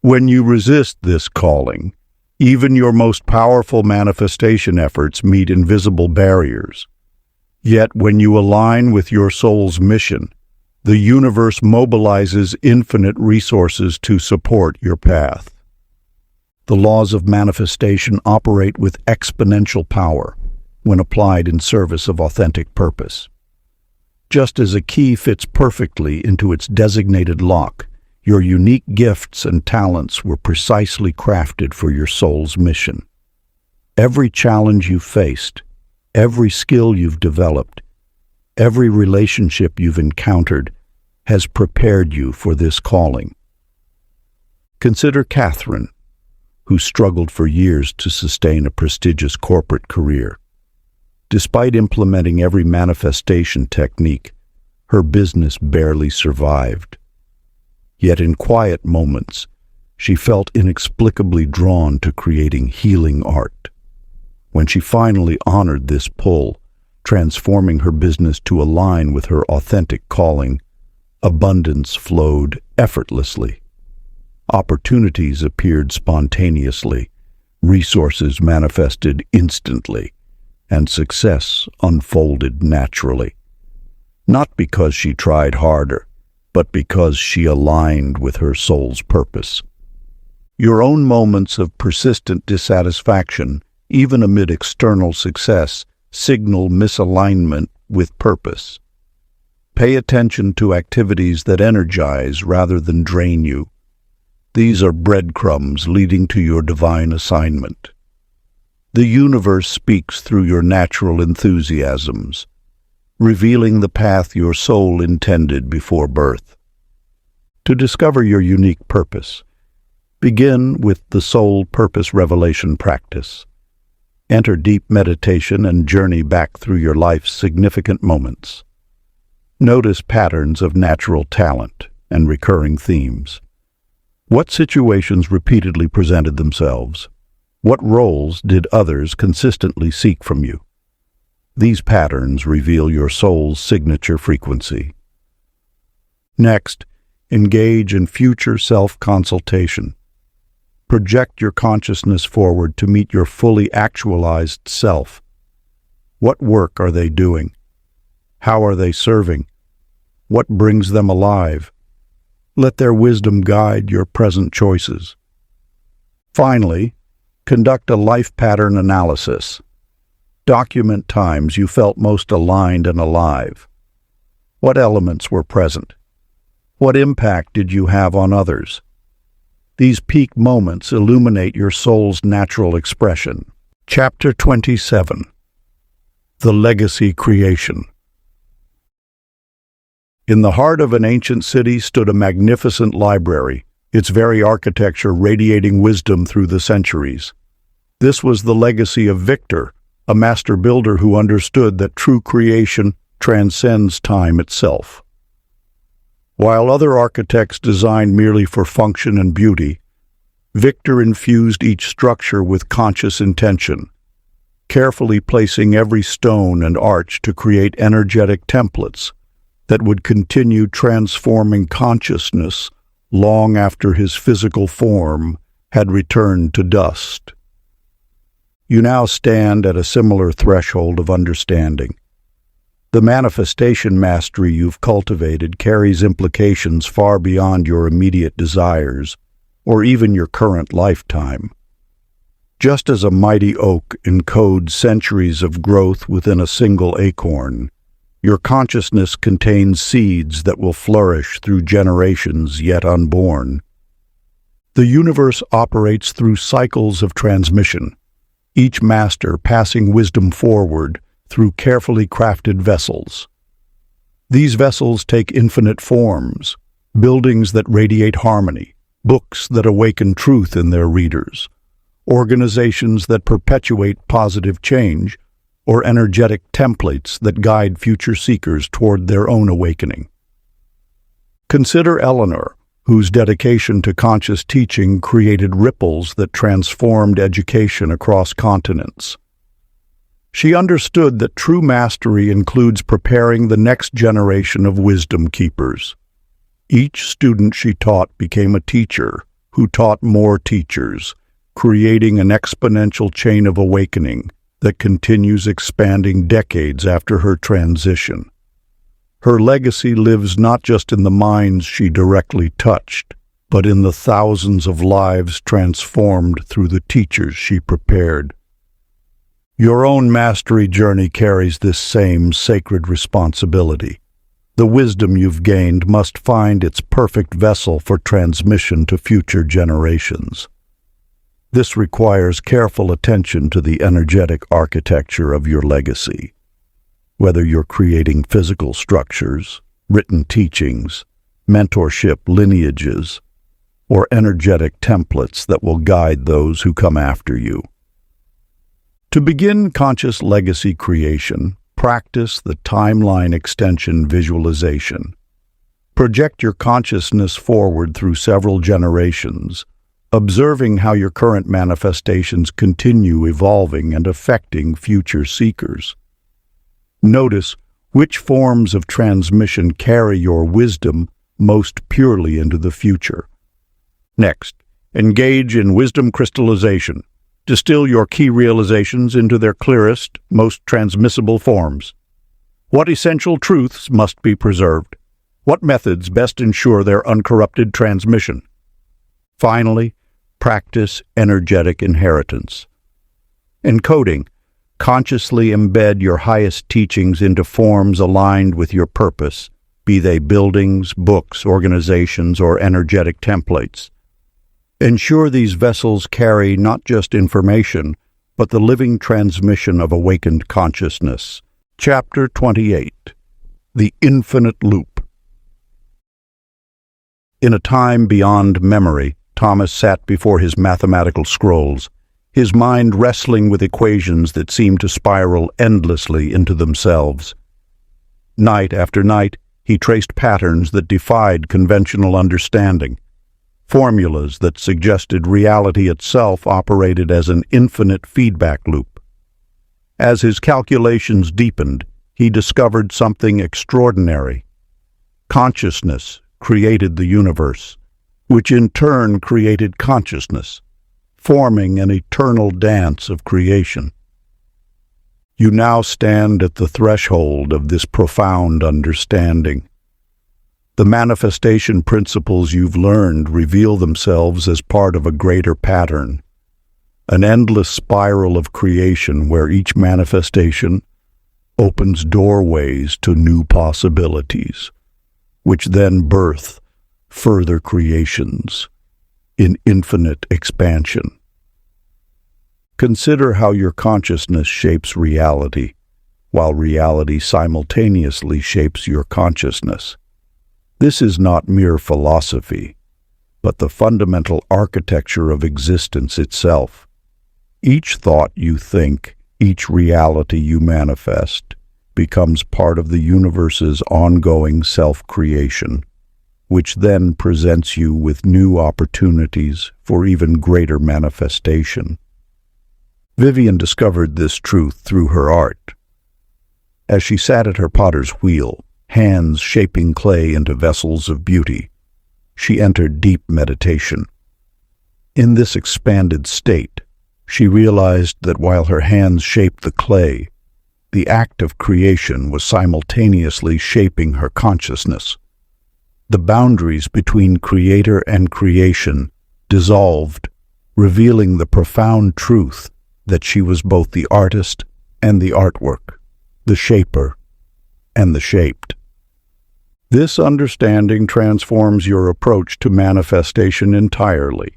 When you resist this calling, even your most powerful manifestation efforts meet invisible barriers. Yet when you align with your soul's mission, the universe mobilizes infinite resources to support your path. The laws of manifestation operate with exponential power when applied in service of authentic purpose. Just as a key fits perfectly into its designated lock, your unique gifts and talents were precisely crafted for your soul's mission. Every challenge you've faced, every skill you've developed, every relationship you've encountered has prepared you for this calling. Consider Catherine, who struggled for years to sustain a prestigious corporate career. Despite implementing every manifestation technique, her business barely survived. Yet in quiet moments, she felt inexplicably drawn to creating healing art. When she finally honored this pull, transforming her business to align with her authentic calling, abundance flowed effortlessly. Opportunities appeared spontaneously, resources manifested instantly, and success unfolded naturally. Not because she tried harder, but because she aligned with her soul's purpose. Your own moments of persistent dissatisfaction, even amid external success, signal misalignment with purpose. Pay attention to activities that energize rather than drain you. These are breadcrumbs leading to your divine assignment. The universe speaks through your natural enthusiasms, revealing the path your soul intended before birth. To discover your unique purpose, begin with the Soul Purpose Revelation practice. Enter deep meditation and journey back through your life's significant moments. Notice patterns of natural talent and recurring themes. What situations repeatedly presented themselves? What roles did others consistently seek from you? These patterns reveal your soul's signature frequency. Next, engage in future self-consultation. Project your consciousness forward to meet your fully actualized self. What work are they doing? How are they serving? What brings them alive? Let their wisdom guide your present choices. Finally, conduct a life pattern analysis. Document times you felt most aligned and alive. What elements were present? What impact did you have on others? These peak moments illuminate your soul's natural expression. Chapter 27. The Legacy Creation. In the heart of an ancient city stood a magnificent library, its very architecture radiating wisdom through the centuries. This was the legacy of Victor, a master builder who understood that true creation transcends time itself. While other architects designed merely for function and beauty, Victor infused each structure with conscious intention, carefully placing every stone and arch to create energetic templates that would continue transforming consciousness long after his physical form had returned to dust. You now stand at a similar threshold of understanding. The manifestation mastery you've cultivated carries implications far beyond your immediate desires, or even your current lifetime. Just as a mighty oak encodes centuries of growth within a single acorn, your consciousness contains seeds that will flourish through generations yet unborn. The universe operates through cycles of transmission, each master passing wisdom forward through carefully crafted vessels. These vessels take infinite forms, buildings that radiate harmony, books that awaken truth in their readers, organizations that perpetuate positive change, or energetic templates that guide future seekers toward their own awakening. Consider Eleanor, whose dedication to conscious teaching created ripples that transformed education across continents. She understood that true mastery includes preparing the next generation of wisdom keepers. Each student she taught became a teacher who taught more teachers, creating an exponential chain of awakening that continues expanding decades after her transition. Her legacy lives not just in the minds she directly touched, but in the thousands of lives transformed through the teachers she prepared. Your own mastery journey carries this same sacred responsibility. The wisdom you've gained must find its perfect vessel for transmission to future generations. This requires careful attention to the energetic architecture of your legacy. Whether you're creating physical structures, written teachings, mentorship lineages, or energetic templates that will guide those who come after you. To begin conscious legacy creation, practice the timeline extension visualization. Project your consciousness forward through several generations, observing how your current manifestations continue evolving and affecting future seekers. Notice which forms of transmission carry your wisdom most purely into the future. Next, engage in wisdom crystallization. Distill your key realizations into their clearest, most transmissible forms. What essential truths must be preserved? What methods best ensure their uncorrupted transmission? Finally, practice energetic inheritance. Encoding. Consciously embed your highest teachings into forms aligned with your purpose, be they buildings, books, organizations, or energetic templates. Ensure these vessels carry not just information, but the living transmission of awakened consciousness. Chapter 28. The Infinite Loop. In a time beyond memory, Thomas sat before his mathematical scrolls, his mind wrestling with equations that seemed to spiral endlessly into themselves. Night after night, he traced patterns that defied conventional understanding. Formulas that suggested reality itself operated as an infinite feedback loop. As his calculations deepened, he discovered something extraordinary. Consciousness created the universe, which in turn created consciousness, forming an eternal dance of creation. You now stand at the threshold of this profound understanding. The manifestation principles you've learned reveal themselves as part of a greater pattern, an endless spiral of creation where each manifestation opens doorways to new possibilities, which then birth further creations in infinite expansion. Consider how your consciousness shapes reality, while reality simultaneously shapes your consciousness. This is not mere philosophy, but the fundamental architecture of existence itself. Each thought you think, each reality you manifest, becomes part of the universe's ongoing self-creation, which then presents you with new opportunities for even greater manifestation. Vivian discovered this truth through her art. As she sat at her potter's wheel, hands shaping clay into vessels of beauty, she entered deep meditation. In this expanded state, she realized that while her hands shaped the clay, the act of creation was simultaneously shaping her consciousness. The boundaries between creator and creation dissolved, revealing the profound truth that she was both the artist and the artwork, the shaper and the shaped. This understanding transforms your approach to manifestation entirely.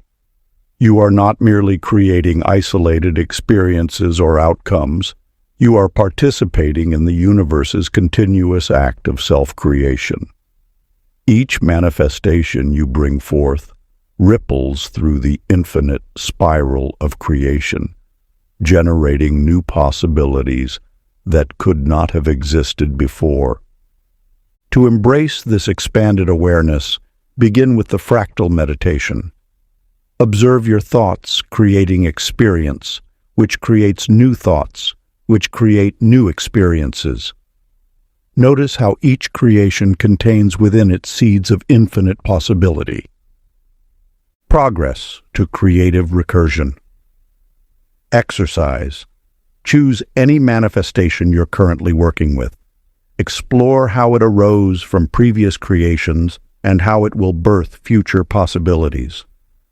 You are not merely creating isolated experiences or outcomes. You are participating in the universe's continuous act of self-creation. Each manifestation you bring forth ripples through the infinite spiral of creation, generating new possibilities that could not have existed before. To embrace this expanded awareness, Begin with the fractal meditation. Observe your thoughts creating experience, which creates new thoughts, which create new experiences. Notice how each creation contains within it seeds of infinite possibility. Progress to creative recursion. Exercise. Choose any manifestation you're currently working with. Explore how it arose from previous creations and how it will birth future possibilities.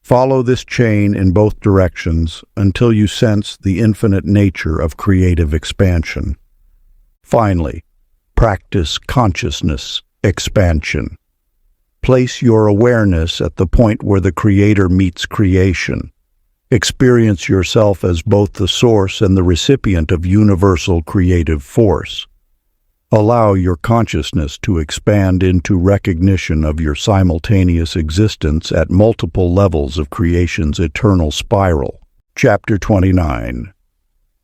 Follow this chain in both directions until you sense the infinite nature of creative expansion. Finally, practice consciousness expansion. Place your awareness at the point where the Creator meets creation. Experience yourself as both the source and the recipient of universal creative force. Allow your consciousness to expand into recognition of your simultaneous existence at multiple levels of creation's eternal spiral. Chapter 29.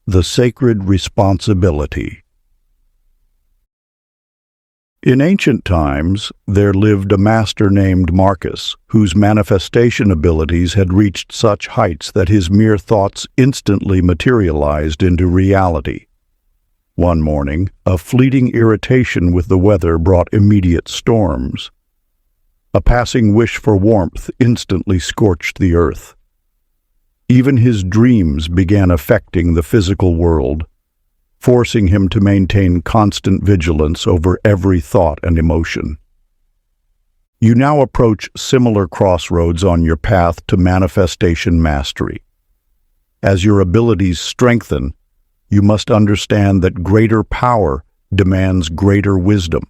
The Sacred Responsibility. In ancient times, there lived a master named Marcus, whose manifestation abilities had reached such heights that his mere thoughts instantly materialized into reality. One morning, a fleeting irritation with the weather brought immediate storms. A passing wish for warmth instantly scorched the earth. Even his dreams began affecting the physical world, forcing him to maintain constant vigilance over every thought and emotion. You now approach similar crossroads on your path to manifestation mastery. As your abilities strengthen, you must understand that greater power demands greater wisdom.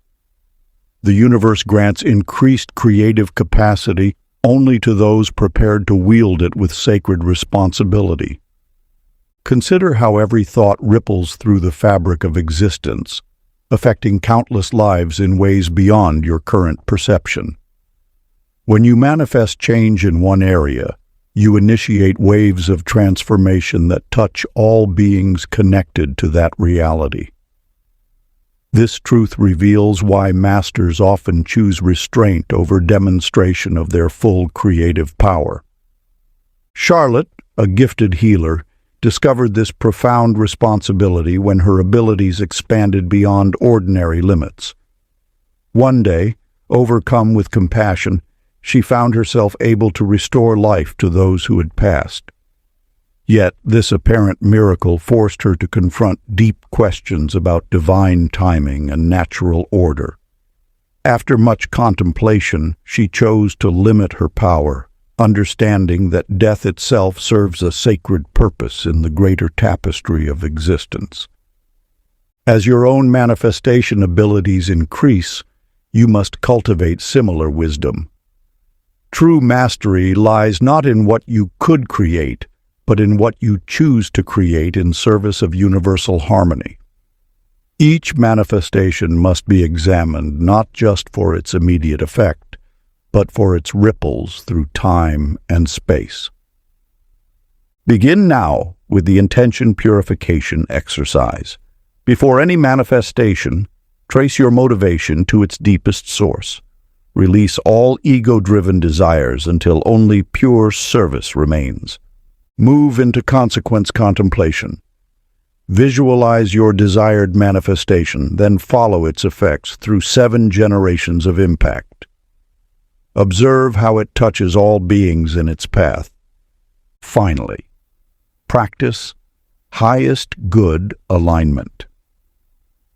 The universe grants increased creative capacity only to those prepared to wield it with sacred responsibility. Consider how every thought ripples through the fabric of existence, affecting countless lives in ways beyond your current perception. When you manifest change in one area, you initiate waves of transformation that touch all beings connected to that reality. This truth reveals why masters often choose restraint over demonstration of their full creative power. Charlotte, a gifted healer, discovered this profound responsibility when her abilities expanded beyond ordinary limits. One day, overcome with compassion, she found herself able to restore life to those who had passed. Yet this apparent miracle forced her to confront deep questions about divine timing and natural order. After much contemplation, she chose to limit her power, understanding that death itself serves a sacred purpose in the greater tapestry of existence. As your own manifestation abilities increase, you must cultivate similar wisdom. True mastery lies not in what you could create, but in what you choose to create in service of universal harmony. Each manifestation must be examined not just for its immediate effect, but for its ripples through time and space. Begin now with the intention purification exercise. Before any manifestation, trace your motivation to its deepest source. Release all ego-driven desires until only pure service remains. Move into consequence contemplation. Visualize your desired manifestation, then follow its effects through 7 generations of impact. Observe how it touches all beings in its path. Finally, practice highest good alignment.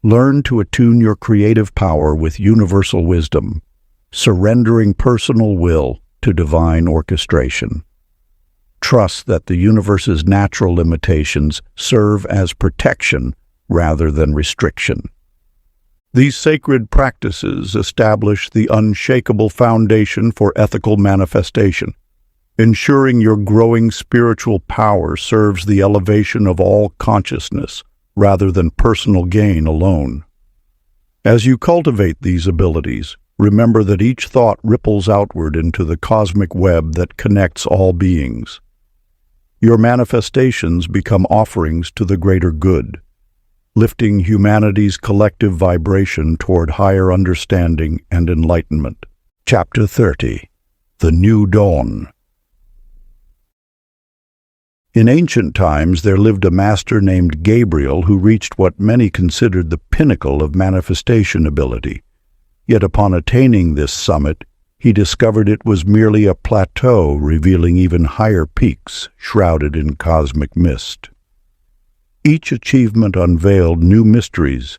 Learn to attune your creative power with universal wisdom, surrendering personal will to divine orchestration. Trust that the universe's natural limitations serve as protection rather than restriction. These sacred practices establish the unshakable foundation for ethical manifestation, ensuring your growing spiritual power serves the elevation of all consciousness rather than personal gain alone. As you cultivate these abilities, remember that each thought ripples outward into the cosmic web that connects all beings. Your manifestations become offerings to the greater good, lifting humanity's collective vibration toward higher understanding and enlightenment. Chapter 30. The New Dawn. In ancient times there lived a master named Gabriel who reached what many considered the pinnacle of manifestation ability. Yet upon attaining this summit, he discovered it was merely a plateau revealing even higher peaks shrouded in cosmic mist. Each achievement unveiled new mysteries.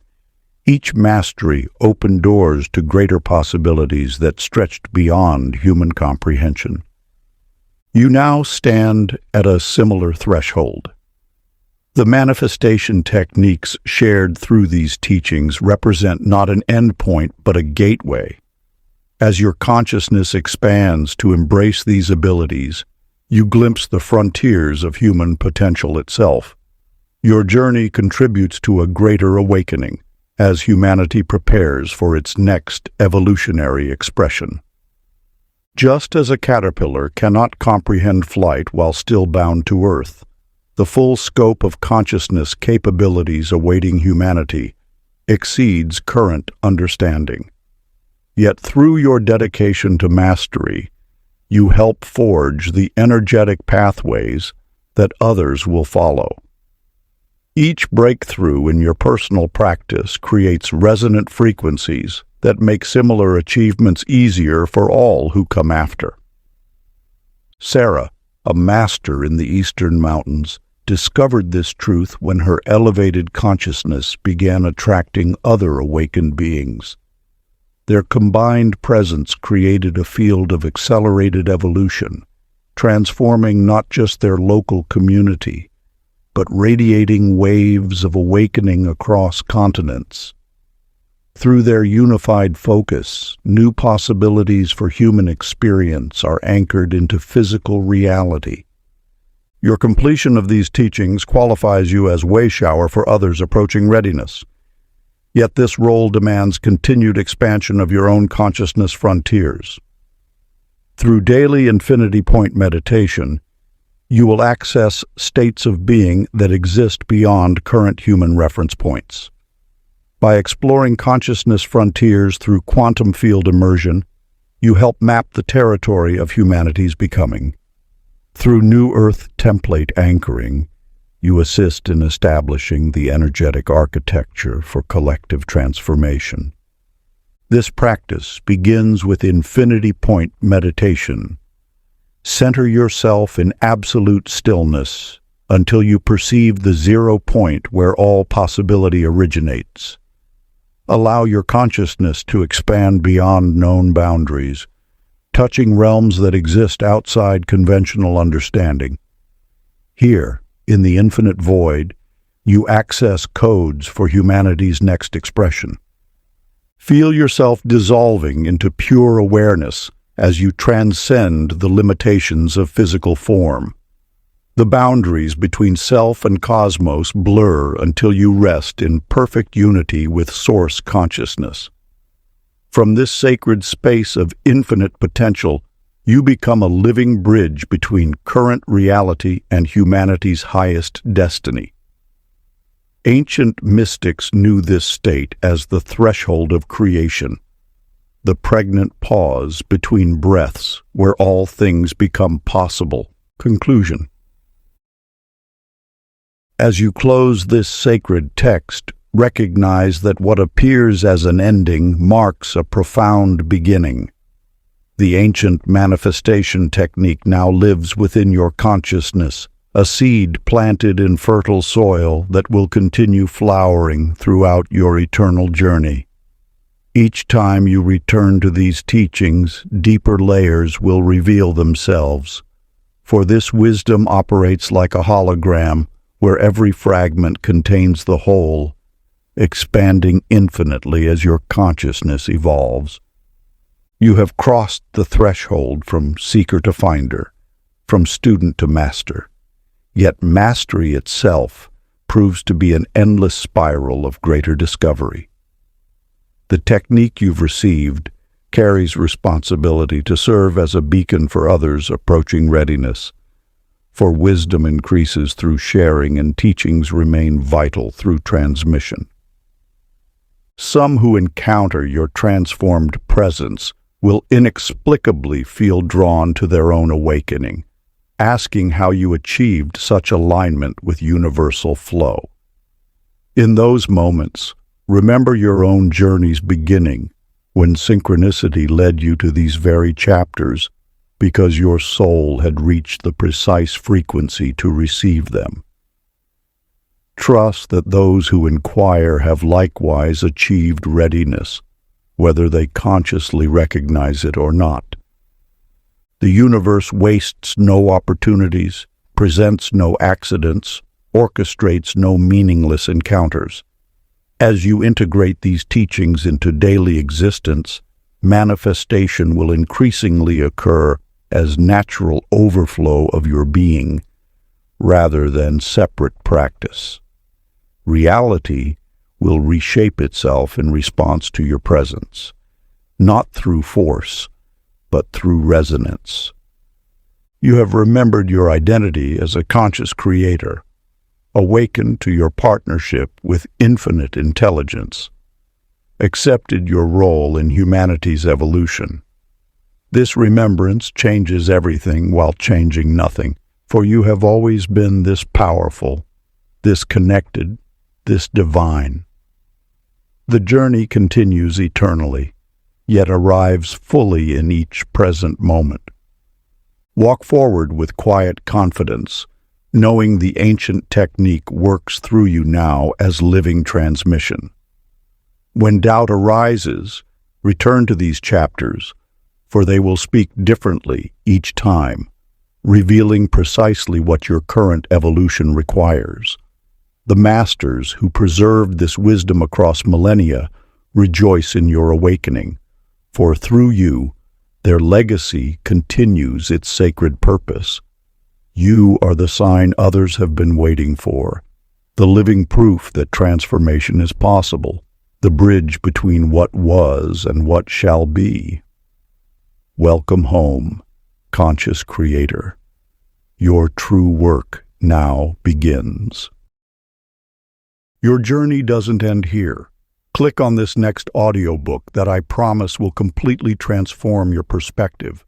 Each mastery opened doors to greater possibilities that stretched beyond human comprehension. You now stand at a similar threshold. The manifestation techniques shared through these teachings represent not an endpoint but a gateway. As your consciousness expands to embrace these abilities, you glimpse the frontiers of human potential itself. Your journey contributes to a greater awakening as humanity prepares for its next evolutionary expression. Just as a caterpillar cannot comprehend flight while still bound to Earth, the full scope of consciousness capabilities awaiting humanity exceeds current understanding. Yet through your dedication to mastery, you help forge the energetic pathways that others will follow. Each breakthrough in your personal practice creates resonant frequencies that make similar achievements easier for all who come after. Sarah, a master in the Eastern Mountains, discovered this truth when her elevated consciousness began attracting other awakened beings. Their combined presence created a field of accelerated evolution, transforming not just their local community, but radiating waves of awakening across continents. Through their unified focus, new possibilities for human experience are anchored into physical reality. Your completion of these teachings qualifies you as wayshower for others approaching readiness. Yet this role demands continued expansion of your own consciousness frontiers. Through daily infinity point meditation, you will access states of being that exist beyond current human reference points. By exploring consciousness frontiers through quantum field immersion, you help map the territory of humanity's becoming. Through New Earth template anchoring, you assist in establishing the energetic architecture for collective transformation. This practice begins with infinity point meditation. Center yourself in absolute stillness until you perceive the 0 point where all possibility originates. Allow your consciousness to expand beyond known boundaries, touching realms that exist outside conventional understanding. Here, in the infinite void, you access codes for humanity's next expression. Feel yourself dissolving into pure awareness as you transcend the limitations of physical form. The boundaries between self and cosmos blur until you rest in perfect unity with Source consciousness. From this sacred space of infinite potential, you become a living bridge between current reality and humanity's highest destiny. Ancient mystics knew this state as the threshold of creation, the pregnant pause between breaths where all things become possible. Conclusion. As you close this sacred text, recognize that what appears as an ending marks a profound beginning. The ancient manifestation technique now lives within your consciousness, a seed planted in fertile soil that will continue flowering throughout your eternal journey. Each time you return to these teachings, deeper layers will reveal themselves, for this wisdom operates like a hologram where every fragment contains the whole, expanding infinitely as your consciousness evolves. You have crossed the threshold from seeker to finder, from student to master. Yet mastery itself proves to be an endless spiral of greater discovery. The technique you've received carries responsibility to serve as a beacon for others approaching readiness. For wisdom increases through sharing and teachings remain vital through transmission. Some who encounter your transformed presence will inexplicably feel drawn to their own awakening, asking how you achieved such alignment with universal flow. In those moments, remember your own journey's beginning, when synchronicity led you to these very chapters because your soul had reached the precise frequency to receive them. Trust that those who inquire have likewise achieved readiness, whether they consciously recognize it or not. The universe wastes no opportunities, presents no accidents, orchestrates no meaningless encounters. As you integrate these teachings into daily existence, manifestation will increasingly occur as natural overflow of your being, rather than separate practice. Reality will reshape itself in response to your presence, not through force, but through resonance. You have remembered your identity as a conscious creator, awakened to your partnership with infinite intelligence, accepted your role in humanity's evolution. This remembrance changes everything while changing nothing, for you have always been this powerful, this connected, this divine. The journey continues eternally, yet arrives fully in each present moment. Walk forward with quiet confidence, knowing the ancient technique works through you now as living transmission. When doubt arises, return to these chapters, for they will speak differently each time, revealing precisely what your current evolution requires. The masters who preserved this wisdom across millennia rejoice in your awakening, for through you, their legacy continues its sacred purpose. You are the sign others have been waiting for, the living proof that transformation is possible, the bridge between what was and what shall be. Welcome home, conscious creator. Your true work now begins. Your journey doesn't end here. Click on this next audiobook that I promise will completely transform your perspective.